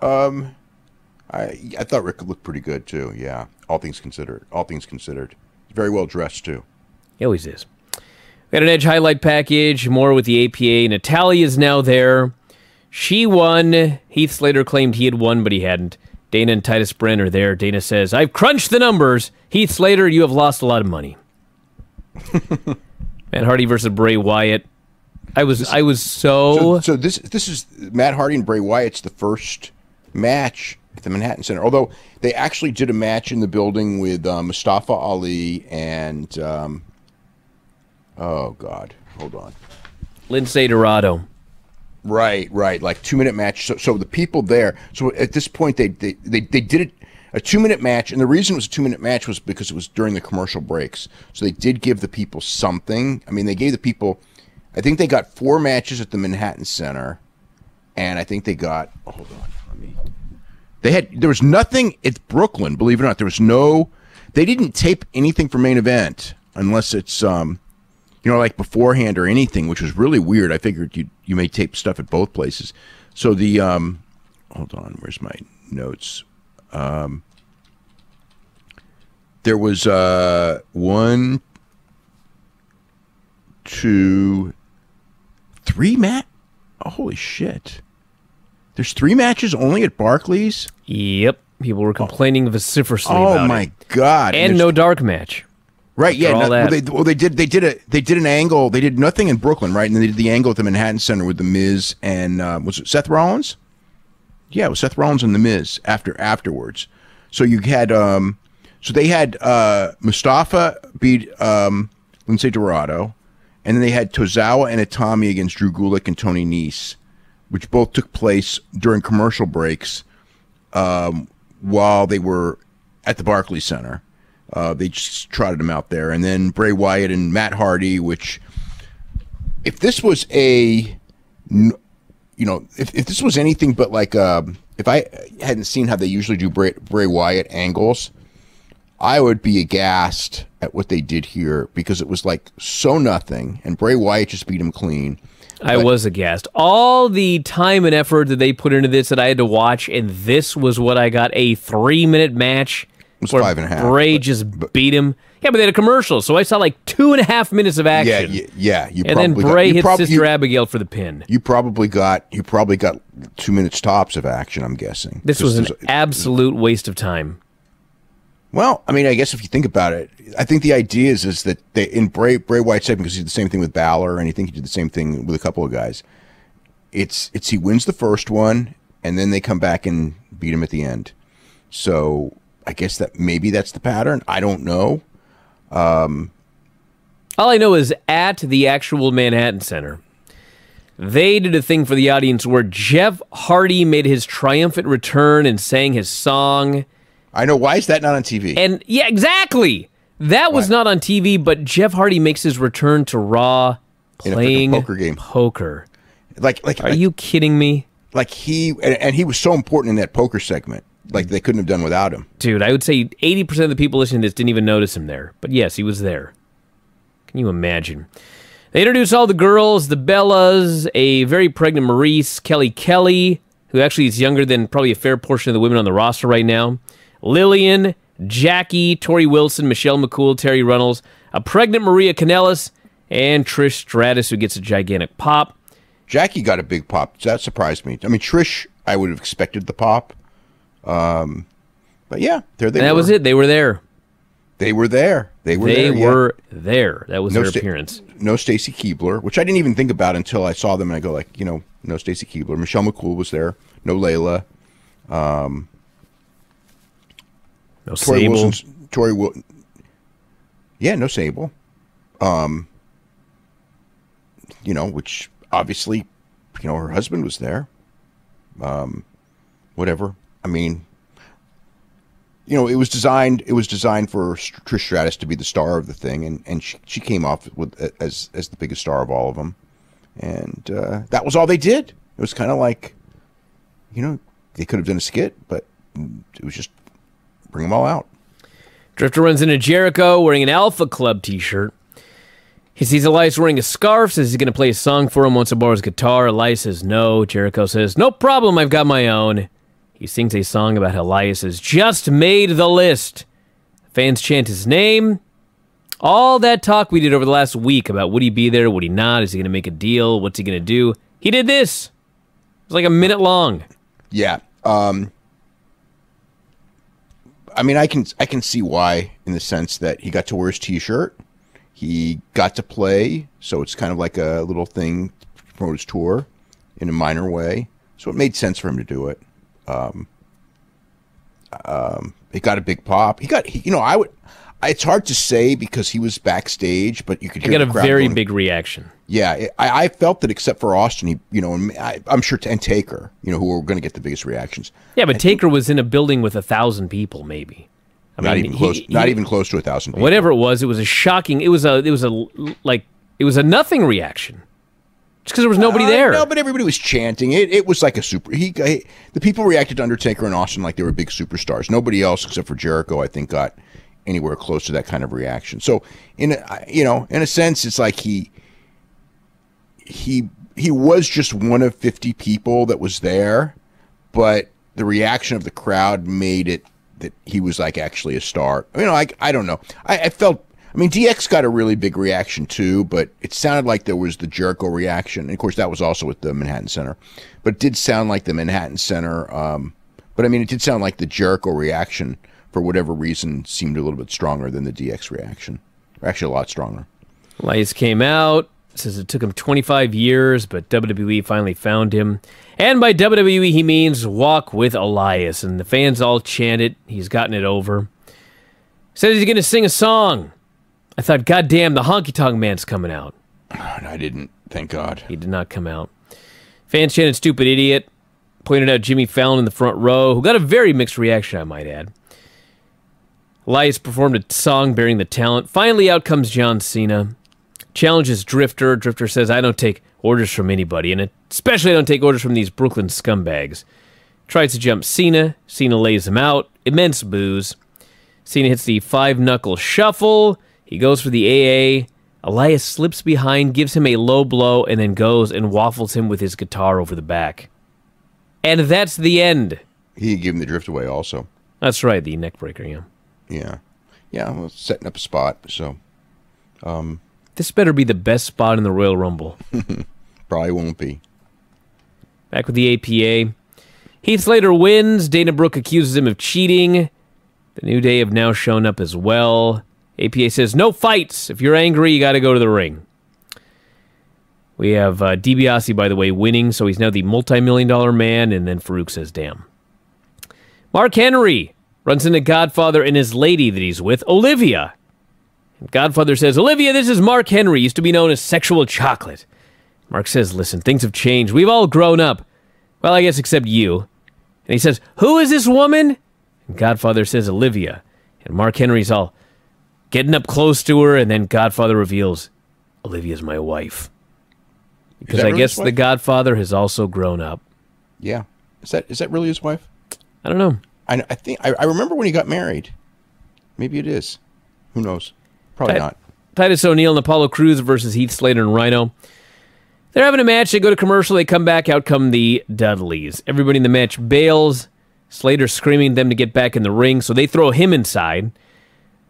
I thought Rick looked pretty good too. Yeah, all things considered. He's very well dressed too. He always is. We got an Edge highlight package. More with the APA. Natalia's now there. She won. Heath Slater claimed he had won, but he hadn't. Dana and Titus Brent are there. Dana says, "I've crunched the numbers. Heath Slater, you have lost a lot of money." Matt Hardy versus Bray Wyatt. I was so. So this is Matt Hardy and Bray Wyatt's the first match at the Manhattan Center. Although they actually did a match in the building with Mustafa Ali and Oh God, hold on. Lindsay Dorado. Right. Like 2-minute match. So the people there. So at this point, they did it a 2-minute match, and the reason it was a 2-minute match was because it was during the commercial breaks. So they did give the people something. I mean, they gave the people. I think they got 4 matches at the Manhattan Center, and I think they got. Oh, hold on. There was nothing at Brooklyn. Believe it or not, there was no. They didn't tape anything for main event unless it's like beforehand or anything, which was really weird. I figured you may tape stuff at both places. So the hold on, where's my notes? There was 1, 2, 3 Oh, holy shit! There's 3 matches only at Barclays. Yep, people were complaining vociferously about it. Oh my God! And no dark match. Right, yeah. All that. They did an angle. They did nothing in Brooklyn, right? And then they did the angle at the Manhattan Center with the Miz and was it Seth Rollins? Yeah, it was Seth Rollins and the Miz afterwards. So you had so they had Mustafa beat Lindsay Dorado, and then they had Tozawa and Itami against Drew Gulak and Tony Nese, which both took place during commercial breaks while they were at the Barclays Center. They just trotted him out there. And then Bray Wyatt and Matt Hardy, which if this was if this was anything but like if I hadn't seen how they usually do Bray Wyatt angles, I would be aghast at what they did here because it was like so nothing, and Bray Wyatt just beat him clean. I was aghast. All the time and effort that they put into this that I had to watch, and this was what I got, a 3-minute match. It was 5.5. Bray just beat him. Yeah, but they had a commercial, so I saw like 2.5 minutes of action. Yeah. And then Bray hit Sister Abigail for the pin. You probably got 2 minutes tops of action, I'm guessing. This was an absolute waste of time. Well, I mean, I guess if you think about it, I think the idea is that they in Bray Wyatt's segment, because he did the same thing with Balor, and I think he did the same thing with a couple of guys. It's he wins the first one, and then they come back and beat him at the end. So I guess that maybe that's the pattern. I don't know. All I know is at the actual Manhattan Center, they did a thing for the audience where Jeff Hardy made his triumphant return and sang his song. I know. Why is that not on TV? And yeah, exactly. That was not on TV, but Jeff Hardy makes his return to Raw playing in a poker game. Poker. Are you kidding me? Like he was so important in that poker segment. Like they couldn't have done without him. Dude, I would say 80% of the people listening to this didn't even notice him there. But yes, he was there. Can you imagine? They introduced all the girls, the Bellas, a very pregnant Maurice, Kelly, who actually is younger than probably a fair portion of the women on the roster right now, Lillian, Jackie, Tori Wilson, Michelle McCool, Terry Runnels, a pregnant Maria Kanellis, and Trish Stratus, who gets a gigantic pop. Jackie got a big pop. That surprised me. I mean, Trish, I would have expected the pop. But yeah, there they were. That was it. They were there. They were there. They were there. That was their appearance. No Stacy Keibler, which I didn't even think about until I saw them, and I go like, no Stacy Keibler. Michelle McCool was there. No Layla. No Sable. Yeah, no Sable. Which obviously, her husband was there. Whatever. I mean, it was designed for Trish Stratus to be the star of the thing, and she came off as the biggest star of all of them, and that was all they did. It was kind of like, they could have done a skit, but it was just bring them all out. Drifter runs into Jericho wearing an Alpha Club t-shirt. He sees Elias wearing a scarf, says he's going to play a song for him, wants to borrow his guitar. Elias says no. Jericho says, no problem, I've got my own. He sings a song about how Elias has just made the list. Fans chant his name. All that talk we did over the last week about would he be there, would he not, is he going to make a deal, what's he going to do? He did this. It was like a minute long. Yeah. I mean, I can see why, in the sense that he got to wear his T-shirt, he got to play, so it's kind of like a little thing to promote his tour in a minor way. So it made sense for him to do it. It got a big pop. It's hard to say because he was backstage, but you could hear got the a crowd very going, big reaction. Yeah, I felt that except for Austin, I'm sure, and Taker, who were going to get the biggest reactions. Yeah, but Taker was in a building with 1,000 people, maybe. Not even close to 1,000 people. Whatever it was a shocking. It was a nothing reaction. Just because there was nobody there. No, but everybody was chanting. It was like a super. The people reacted to Undertaker and Austin like they were big superstars. Nobody else except for Jericho, I think, got anywhere close to that kind of reaction. So in a sense, it's like he was just one of 50 people that was there, but the reaction of the crowd made it that he was like actually a star. I don't know. I felt. DX got a really big reaction too, but it sounded like there was the Jericho reaction. And of course, that was also at the Manhattan Center. But it did sound like the Manhattan Center. It did sound like the Jericho reaction, for whatever reason, seemed a little bit stronger than the DX reaction. Or actually a lot stronger. Elias came out, says it took him 25 years, but WWE finally found him. And by WWE, he means Walk with Elias. And the fans all chanted, he's gotten it over. Says he's going to sing a song. I thought, goddamn, the Honky Tonk Man's coming out. And I didn't, thank God. He did not come out. Fans chanted stupid idiot. Pointed out Jimmy Fallon in the front row, who got a very mixed reaction, I might add. Elias performed a song bearing the talent. Finally, out comes John Cena. Challenges Drifter. Drifter says, I don't take orders from anybody, and especially I don't take orders from these Brooklyn scumbags. Tries to jump Cena. Cena lays him out. Immense boos. Cena hits the 5-knuckle shuffle. He goes for the AA. Elias slips behind, gives him a low blow, and then goes and waffles him with his guitar over the back. And that's the end. He gave him the drift away also. That's right, the neck breaker, yeah. Yeah. Yeah, well, setting up a spot, so. This better be the best spot in the Royal Rumble. Probably won't be. Back with the APA. Heath Slater wins. Dana Brooke accuses him of cheating. The New Day have now shown up as well. APA says, no fights. If you're angry, you got to go to the ring. We have DiBiase, by the way, winning, so he's now the multi-million-dollar man, and then Farouk says, damn. Mark Henry runs into Godfather and his lady that he's with, Olivia. And Godfather says, Olivia, this is Mark Henry, used to be known as Sexual Chocolate. Mark says, listen, things have changed. We've all grown up. Well, I guess except you. And he says, who is this woman? And Godfather says, Olivia. And Mark Henry's all getting up close to her, and then Godfather reveals, Olivia's my wife. Because I guess the Godfather has also grown up. Yeah. Is that really his wife? I don't know. I remember when he got married. Maybe it is. Who knows? Probably not. Titus O'Neil and Apollo Crews versus Heath Slater and Rhino. They're having a match. They go to commercial. They come back. Out come the Dudleys. Everybody in the match bails. Slater screaming at them to get back in the ring, so they throw him inside.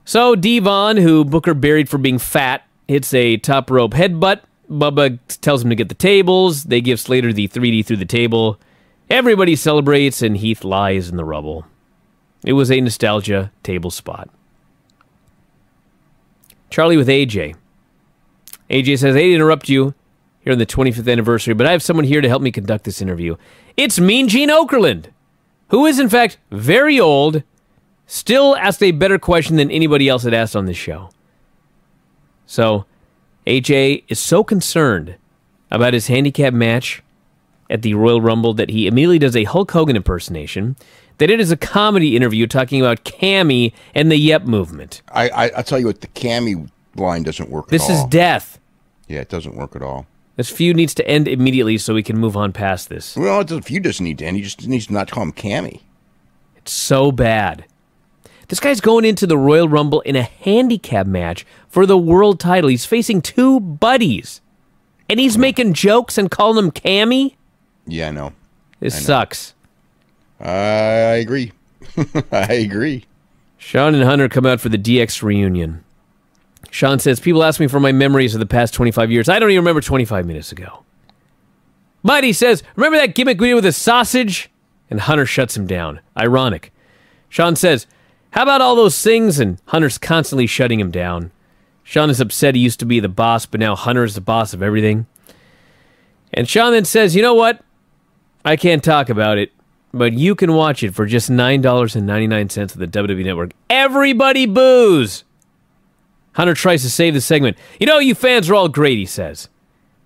So Devon, who Booker buried for being fat, hits a top rope headbutt. Bubba tells him to get the tables. They give Slater the 3D through the table. Everybody celebrates, and Heath lies in the rubble. It was a nostalgia table spot. Charlie with AJ. AJ says, I hate to interrupt you here on the 25th anniversary, but I have someone here to help me conduct this interview. It's Mean Gene Okerlund, who is, in fact, very old, still asked a better question than anybody else had asked on this show. So, AJ is so concerned about his handicap match at the Royal Rumble that he immediately does a Hulk Hogan impersonation, that it is a comedy interview talking about Cammy and the Yep movement. I tell you what, the Cammy line doesn't work at all. This is death. Yeah, it doesn't work at all. This feud needs to end immediately so we can move on past this. Well, the feud doesn't need to end. He just needs to not call him Cammy. It's so bad. This guy's going into the Royal Rumble in a handicap match for the world title. He's facing two buddies. And he's making jokes and calling them Cammy? Yeah, I know. This sucks. I agree. I agree. Sean and Hunter come out for the DX reunion. Sean says, people ask me for my memories of the past 25 years. I don't even remember 25 minutes ago. Mighty says, remember that gimmick we did with the sausage? And Hunter shuts him down. Ironic. Sean says, how about all those things? And Hunter's constantly shutting him down. Sean is upset he used to be the boss, but now Hunter's the boss of everything. And Sean then says, you know what? I can't talk about it, but you can watch it for just $9.99 at the WWE Network. Everybody boos! Hunter tries to save the segment. You know, you fans are all great, he says.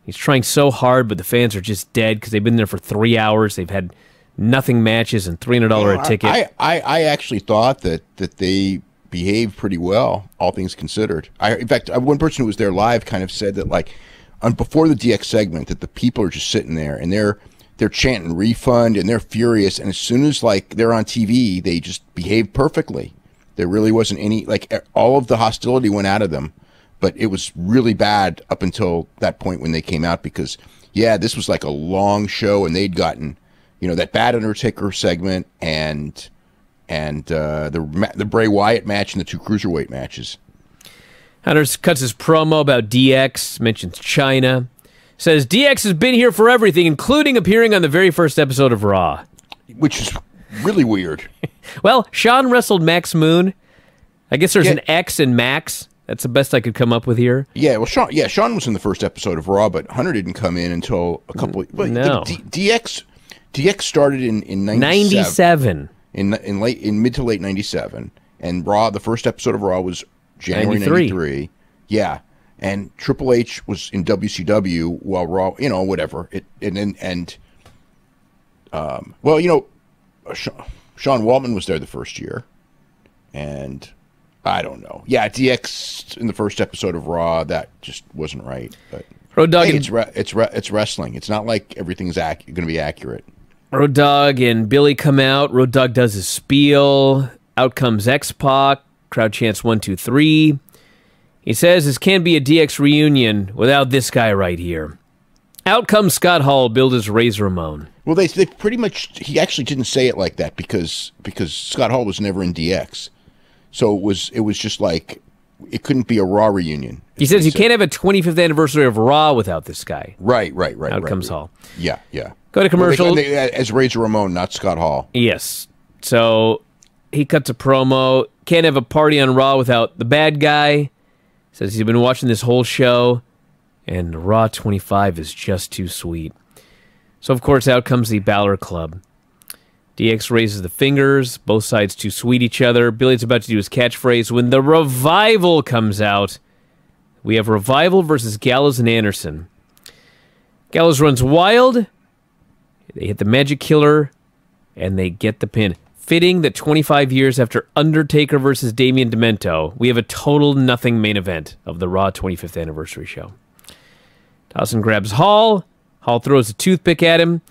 He's trying so hard, but the fans are just dead because they've been there for 3 hours. They've had nothing matches and $300 a ticket. I actually thought that they behaved pretty well, all things considered. In fact, one person who was there live kind of said that, like, before the DX segment, that the people are just sitting there and they're chanting refund and they're furious. And as soon as, like, they're on TV, they just behave perfectly. There really wasn't any, like, all of the hostility went out of them. But it was really bad up until that point when they came out because, yeah, this was like a long show and they'd gotten, you know, that bad Undertaker segment and the Bray Wyatt match and the 2 cruiserweight matches. Hunter cuts his promo about DX, mentions China, says DX has been here for everything, including appearing on the very first episode of Raw. Which is really weird. Well, Sean wrestled Max Moon. I guess there's an X in Max. That's the best I could come up with here. Yeah, well, Sean was in the first episode of Raw, but Hunter didn't come in until a couple. No, DX started in 97. In mid to late 97, and Raw, the first episode of Raw was January 93. Yeah, and Triple H was in WCW while Raw, you know, whatever. Well, you know, Sean Waltman was there the first year, and I don't know. Yeah, DX in the first episode of Raw, that just wasn't right. But Road Dogg, hey, it's wrestling. It's not like everything's going to be accurate. Road Dogg and Billy come out. Road Dogg does his spiel. Out comes X-Pac. Crowd chants 1, 2, 3. He says this can't be a DX reunion without this guy right here. Out comes Scott Hall, billed as Razor Ramon. Well, they pretty much, he actually didn't say it like that because Scott Hall was never in DX. So it was just like, it couldn't be a Raw reunion. He says you can't have a 25th anniversary of Raw without this guy. Right. Out comes Hall. Yeah. Go to commercial. Well, as Razor Ramon, not Scott Hall. Yes. So he cuts a promo. Can't have a party on Raw without the bad guy. Says he's been watching this whole show, and Raw 25 is just too sweet. So, of course, out comes the Balor Club. DX raises the fingers. Both sides too sweet each other. Billy's about to do his catchphrase when the Revival comes out. We have Revival versus Gallows and Anderson. Gallows runs wild. They hit the Magic Killer, and they get the pin. Fitting that 25 years after Undertaker versus Damian Demento, we have a total nothing main event of the Raw 25th anniversary show. Dawson grabs Hall. Hall throws a toothpick at him.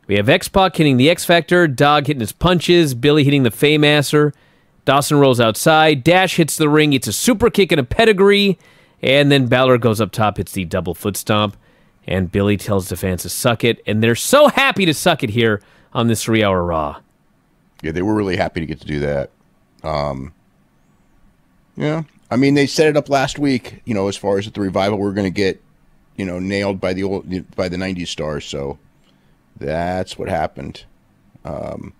We have X-Pac hitting the X-Factor, Dog hitting his punches, Billy hitting the Faymaster. Dawson rolls outside, Dash hits the ring, it's a super kick and a pedigree, and then Balor goes up top, hits the double foot stomp, and Billy tells the fans to suck it, and they're so happy to suck it here on this 3-hour Raw. Yeah, they were really happy to get to do that. Yeah, I mean, they set it up last week, you know, as far as the Revival, we're going to get, you know, nailed by the 90s stars, so that's what happened. I'm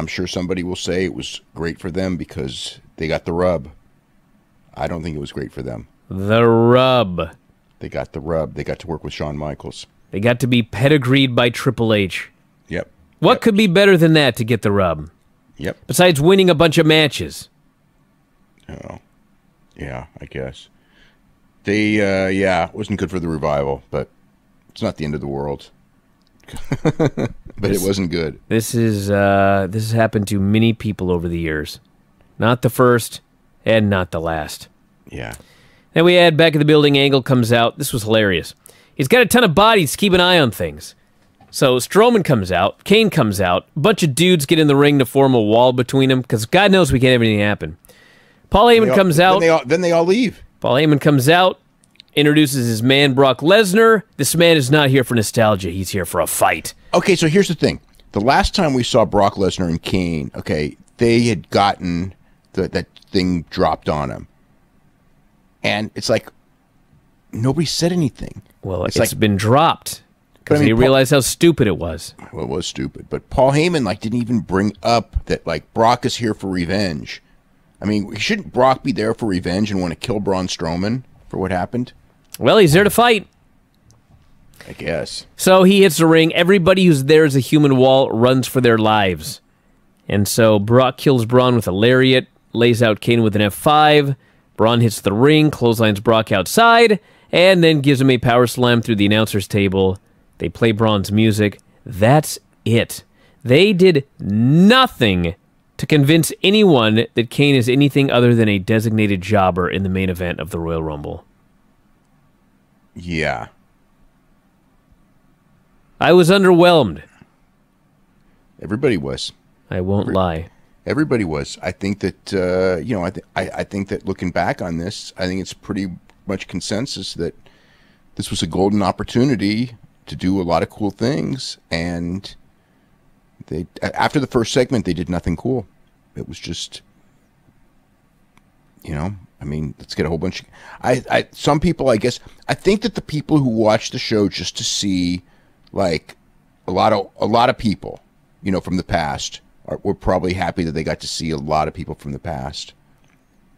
sure somebody will say it was great for them because they got the rub. I don't think it was great for them. The rub. They got the rub. They got to work with Shawn Michaels. They got to be pedigreed by Triple H. Yep. What could be better than that to get the rub? Yep. Besides winning a bunch of matches. Oh, yeah, I guess. They, yeah, it wasn't good for the Revival, but it's not the end of the world. But it wasn't good. This has happened to many people over the years. Not the first, and not the last. Yeah. Then we had Back of the Building Angle comes out. This was hilarious. He's got a ton of bodies to keep an eye on things. So Strowman comes out, Kane comes out, a bunch of dudes get in the ring to form a wall between them, because God knows we can't have anything happen. Paul Heyman comes out. Then they all leave. Paul Heyman comes out, introduces his man Brock Lesnar. This man is not here for nostalgia. He's here for a fight. Okay, so here's the thing. The last time we saw Brock Lesnar and Kane, okay, they had gotten that thing dropped on him. And it's like, nobody said anything. Well, it's been dropped. Because he realized how stupid it was. Well, it was stupid. But Paul Heyman, like, didn't even bring up that, like, Brock is here for revenge. I mean, shouldn't Brock be there for revenge and want to kill Braun Strowman for what happened? Well, he's there to fight. I guess. So he hits the ring. Everybody who's there as a human wall runs for their lives. And so Brock kills Braun with a lariat, lays out Kane with an F5. Braun hits the ring, clotheslines Brock outside, and then gives him a power slam through the announcer's table. They play Braun's music. That's it. They did nothing to convince anyone that Kane is anything other than a designated jobber in the main event of the Royal Rumble. Yeah. I was underwhelmed. Everybody was. I won't lie. Everybody was. I think that I think that looking back on this, I think it's pretty much consensus that this was a golden opportunity to do a lot of cool things, and they after the first segment they did nothing cool. It was just, let's get a whole bunch of some people, I guess. I think that the people who watch the show just to see like a lot of people, from the past were probably happy that they got to see a lot of people from the past.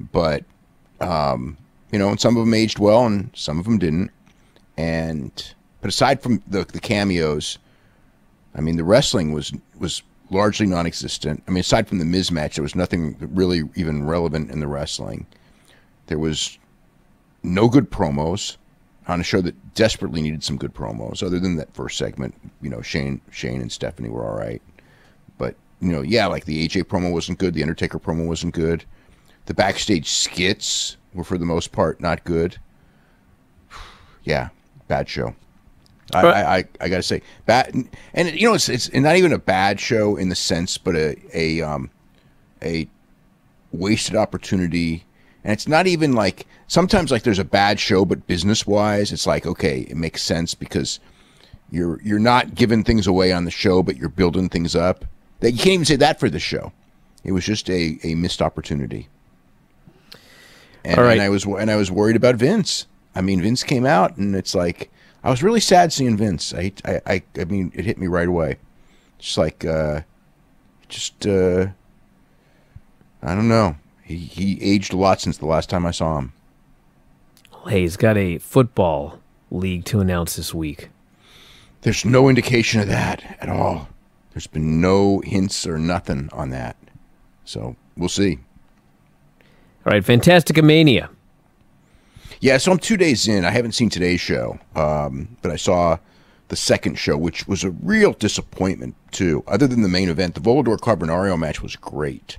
But and some of them aged well and some of them didn't. But aside from the cameos, I mean, the wrestling was largely non-existent. I mean, aside from the Miz match, there was nothing really even relevant in the wrestling. There was no good promos on a show that desperately needed some good promos. Other than that first segment, Shane and Stephanie were all right. But like the AJ promo wasn't good. The Undertaker promo wasn't good. The backstage skits were for the most part not good. Yeah, bad show. I gotta say bad, and it's not even a bad show in the sense, but a wasted opportunity. And it's not even like, sometimes like there's a bad show, but business wise, it's like, okay, it makes sense because you're not giving things away on the show, but you're building things up. That you can't even say that for the show. It was just a missed opportunity. And, right. and I was worried about Vince. I mean, Vince came out, and it's like, I was really sad seeing Vince. I mean, it hit me right away. Just like, I don't know. He aged a lot since the last time I saw him. Hey, he's got a football league to announce this week. There's no indication of that at all. There's been no hints or nothing on that. So we'll see. All right, FantasticaMania. Yeah, so I'm 2 days in. I haven't seen today's show, but I saw the second show, which was a real disappointment, too. Other than the main event, the Volador Carbonario match was great.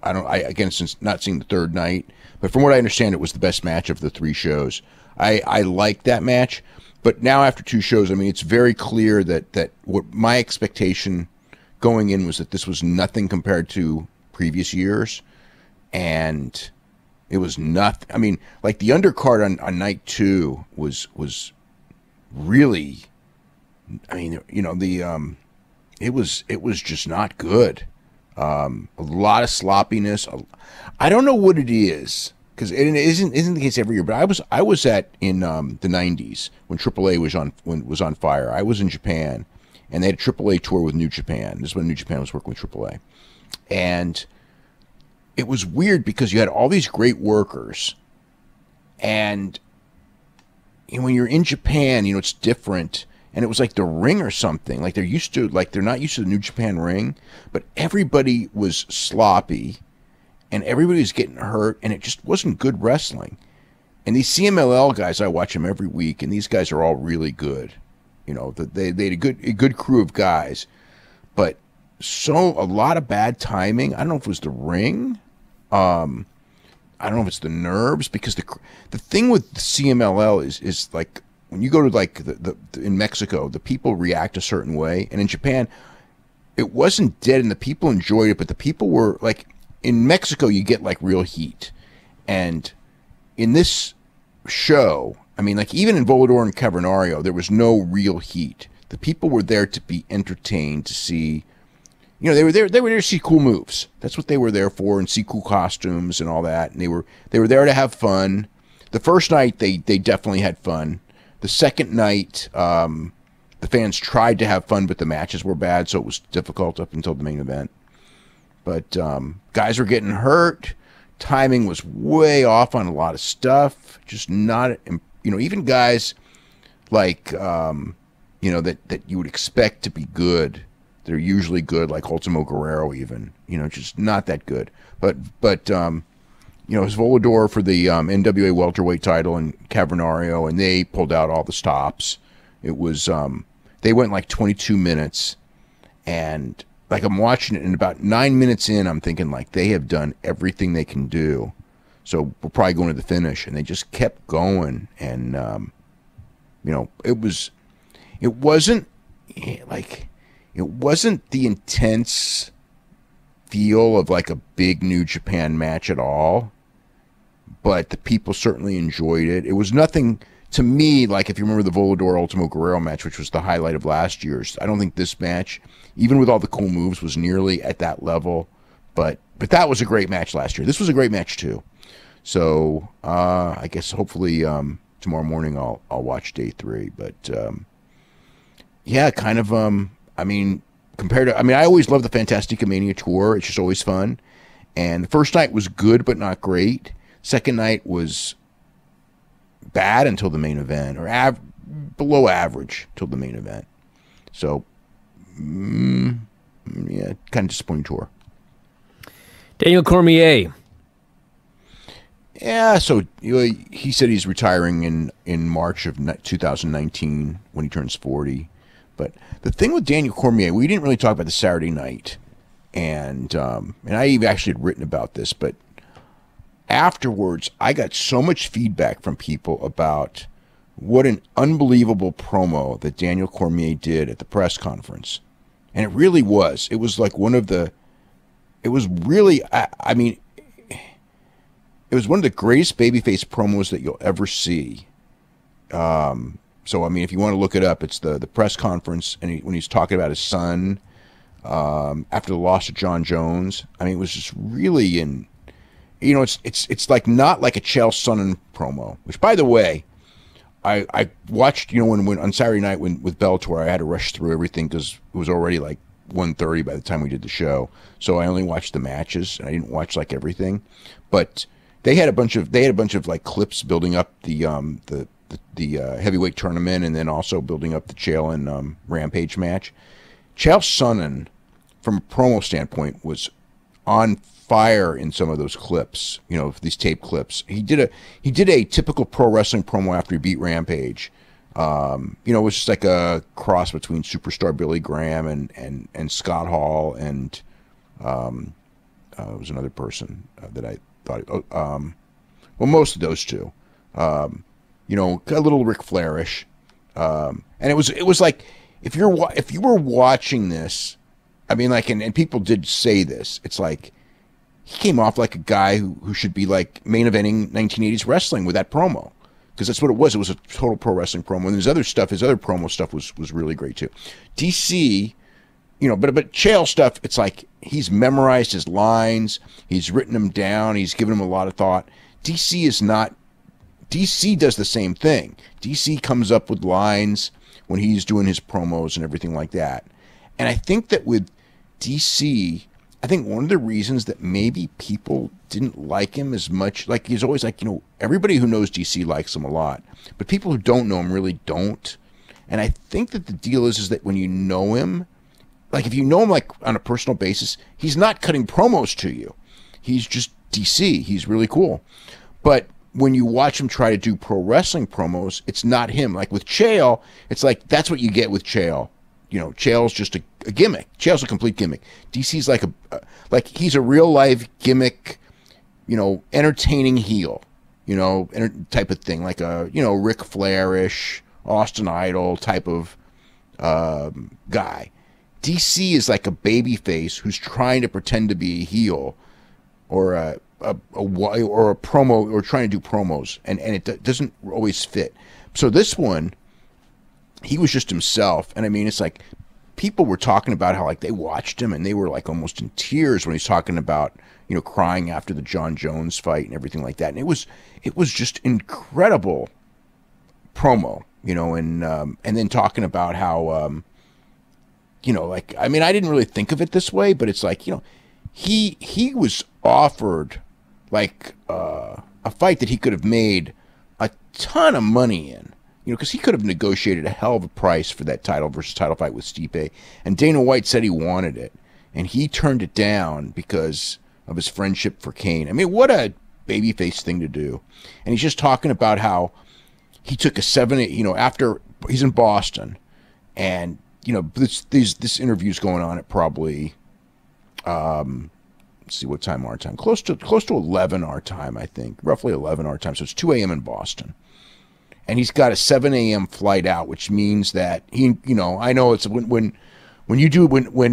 Again, since not seeing the third night, but from what I understand, it was the best match of the three shows. I liked that match, but now after two shows, I mean, it's very clear that what my expectation going in was that this was nothing compared to previous years, and it was nothing. I mean, like the undercard on night two was really, I mean, it was just not good. A lot of sloppiness. I don't know what it is, because it isn't the case every year. But I was in the '90s when AAA was on fire. I was in Japan, and they had a AAA tour with New Japan. This is when New Japan was working with AAA, and it was weird because you had all these great workers, and when you're in Japan, it's different. And it was like the ring or something. Like they're not used to the New Japan ring, but everybody was sloppy and everybody was getting hurt, and it just wasn't good wrestling. And these CMLL guys, I watch them every week, and these guys are all really good. They had a good crew of guys, but a lot of bad timing. I don't know if it was the ring. I don't know if it's the nerves, because the thing with the CMLL is like, when you go to like in Mexico, the people react a certain way, and in Japan, it wasn't dead, and the people enjoyed it, but the people were like, in Mexico, you get like real heat, and in this show, I mean, like even in Volador and Cavernario, there was no real heat. The people were there to be entertained, to see, they were there to see cool moves. That's what they were there for, and see cool costumes and all that. And they were there to have fun. The first night, they definitely had fun. The second night, the fans tried to have fun, but the matches were bad, so it was difficult up until the main event. But guys were getting hurt. Timing was way off on a lot of stuff. Just not, even guys like, that you would expect to be good. They're usually good, like Ultimo Guerrero even. Just not that good. But his Volador for the NWA welterweight title and Cavernario, and they pulled out all the stops. It was they went like 22 minutes, and like I'm watching it, and about 9 minutes in, I'm thinking like they have done everything they can do, so we're probably going to the finish, and they just kept going, and it wasn't the intense feel of like a big New Japan match at all, but the people certainly enjoyed it. It was nothing to me, like if you remember the Volador Ultimo Guerrero match, which was the highlight of last year's, I don't think this match, even with all the cool moves, was nearly at that level, but that was a great match last year. This was a great match too. So I guess hopefully tomorrow morning I'll watch day 3, but yeah, kind of compared to, I always love the FantasticaMania tour. It's just always fun. And the first night was good, but not great. Second night was bad until the main event, or below average till the main event. So, yeah, kind of disappointing tour. Daniel Cormier. Yeah, so he said he's retiring in March of 2019 when he turns 40. But the thing with Daniel Cormier, we didn't really talk about the Saturday night, and I even actually had written about this, but afterwards, I got so much feedback from people about what an unbelievable promo that Daniel Cormier did at the press conference. And it really was. It was like one of the, it was really, it was one of the greatest babyface promos that you'll ever see. So, if you want to look it up, it's the press conference, and when he's talking about his son after the loss of John Jones. It was just really it's like not like a Chael Sonnen promo, which, by the way, I watched, when on Saturday night with Bellator, I had to rush through everything because it was already like 1:30 by the time we did the show. So I only watched the matches, and I didn't watch like everything. But they had a bunch of like clips building up the heavyweight tournament, and then also building up the Chael and Rampage match. Chael Sonnen, from a promo standpoint, was on fire in some of those clips, these tape clips. He did a typical pro wrestling promo after he beat Rampage. It was just like a cross between superstar Billy Graham and Scott Hall, and it was another person that I thought, most of those two, a little Ric Flairish, and it was like, if you were watching this, and people did say this, it's like he came off like a guy who should be like main eventing 1980s wrestling with that promo, because that's what it was. It was a total pro wrestling promo, and his other promo stuff was really great too. DC, but Chael stuff, it's like he's memorized his lines, he's written them down, he's given them a lot of thought. DC does the same thing. DC comes up with lines when he's doing his promos and everything like that. And I think that with DC, I think one of the reasons that maybe people didn't like him as much, like he's always like, everybody who knows DC likes him a lot, but people who don't know him really don't. And I think that the deal is that when you know him, like if you know him like on a personal basis, he's not cutting promos to you. He's just DC. He's really cool. But when you watch him try to do pro wrestling promos, it's not him. Like with Chael, it's like that's what you get with Chael. Chael's just a gimmick. Chael's a complete gimmick. DC's like he's a real life gimmick, entertaining heel, type of thing, like a Ric Flair-ish, Austin Idol type of guy. DC is like a baby face who's trying to pretend to be a heel, or a promo, or trying to do promos, and it doesn't always fit. So this one, he was just himself, and it's like people were talking about how like they watched him and they were like almost in tears when he's talking about crying after the John Jones fight and everything like that, and it was just incredible promo, and then talking about how I didn't really think of it this way, but it's like he was offered like a fight that he could have made a ton of money in, because he could have negotiated a hell of a price for that title versus title fight with Stipe, and Dana White said he wanted it, and he turned it down because of his friendship for Kane. What a babyface thing to do. And he's just talking about how he took a 7, after he's in Boston, and this interview's going on at probably let's see what time our time, close to 11 our time, I think, roughly 11 our time. So it's 2 a.m. in Boston, and he's got a 7 a.m. flight out, which means that I know it's when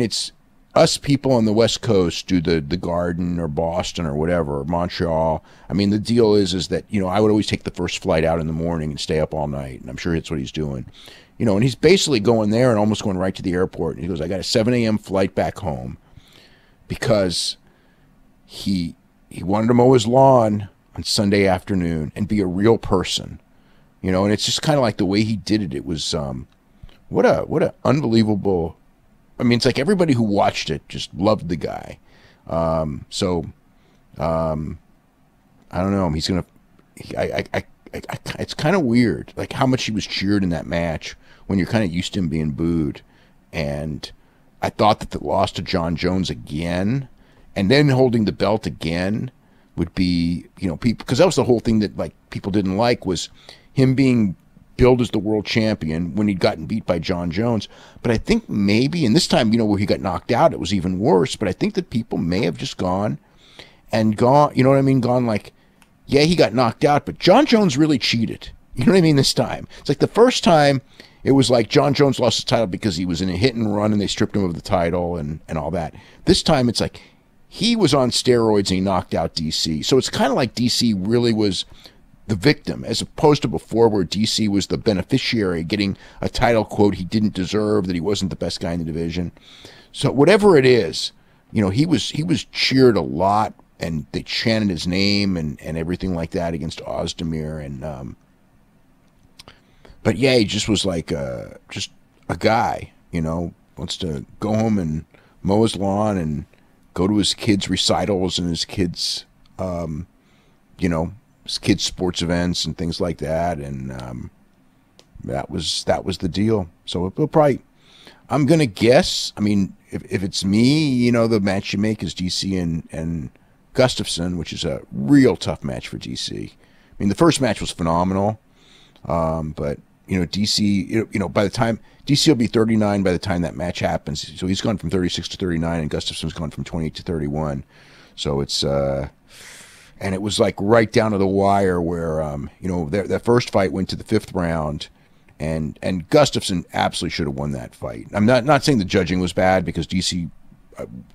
it's us people on the West Coast do the Garden or Boston or whatever, or Montreal. I mean, the deal is that, I would always take the first flight out in the morning and stay up all night. And I'm sure that's what he's doing, and he's basically going there and almost going right to the airport. And he goes, I got a 7 a.m. flight back home because he wanted to mow his lawn on Sunday afternoon and be a real person, and it's just kind of like the way he did it. It was, what a unbelievable, I mean, it's like everybody who watched it just loved the guy. I don't know. He's going to, it's kind of weird, like how much he was cheered in that match when you're kind of used to him being booed. And I thought that the loss to John Jones again, and then holding the belt again would be, people, because that was the whole thing that like people didn't like, was him being billed as the world champion when he'd gotten beat by John Jones. But I think maybe, and this time, where he got knocked out, it was even worse. But I think that people may have just gone, gone like, yeah, he got knocked out, but John Jones really cheated. You know what I mean? This time. It's like the first time it was like John Jones lost his title because he was in a hit and run and they stripped him of the title and all that. This time it's like he was on steroids and he knocked out DC. So it's kind of like DC really was the victim, as opposed to before where DC was the beneficiary, getting a title quote he didn't deserve, that he wasn't the best guy in the division. So whatever it is, he was cheered a lot, and they chanted his name and everything like that against Ozdemir. And but yeah, he just was like just a guy, wants to go home and mow his lawn and go to his kids' recitals and his kids' his kids' sports events and things like that. And that was the deal. So it'll probably, I'm gonna guess, I mean, if it's me, the match you make is DC and Gustafsson, which is a real tough match for DC. I mean, the first match was phenomenal, but DC, by the time DC will be 39 by the time that match happens, so he's gone from 36 to 39, and Gustafsson's gone from 28 to 31. So it's and it was like right down to the wire where that first fight went to the 5th round, and Gustafsson absolutely should have won that fight. I'm not saying the judging was bad, because DC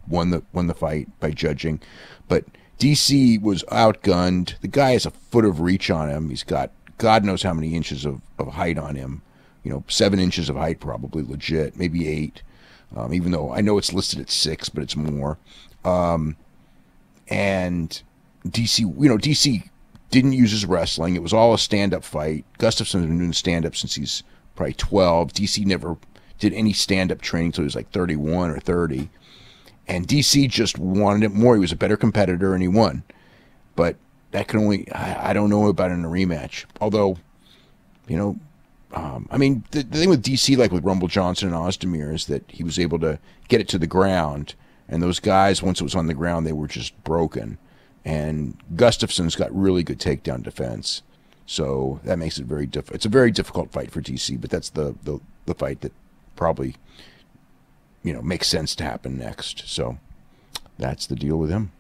won the fight by judging, but DC was outgunned. The guy has a foot of reach on him. He's got God knows how many inches of height on him. 7 inches of height probably legit, maybe 8. Even though I know it's listed at 6, but it's more. And DC, DC didn't use his wrestling. It was all a stand-up fight. Gustafsson's been doing stand-up since he's probably 12. DC never did any stand-up training until he was like 31 or 30. And DC just wanted it more. He was a better competitor, and he won. But that can only, I don't know about in a rematch. Although, I mean, the thing with DC, like with Rumble Johnson and Ozdemir, is that he was able to get it to the ground. And those guys, once it was on the ground, they were just broken. And Gustafsson's got really good takedown defense. So that makes it very difficult. It's a very difficult fight for DC, but that's the fight that probably, makes sense to happen next. So that's the deal with him.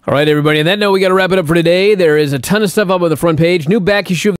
All right, everybody. On that note, we got to wrap it up for today. There is a ton of stuff up on the front page. New back issue of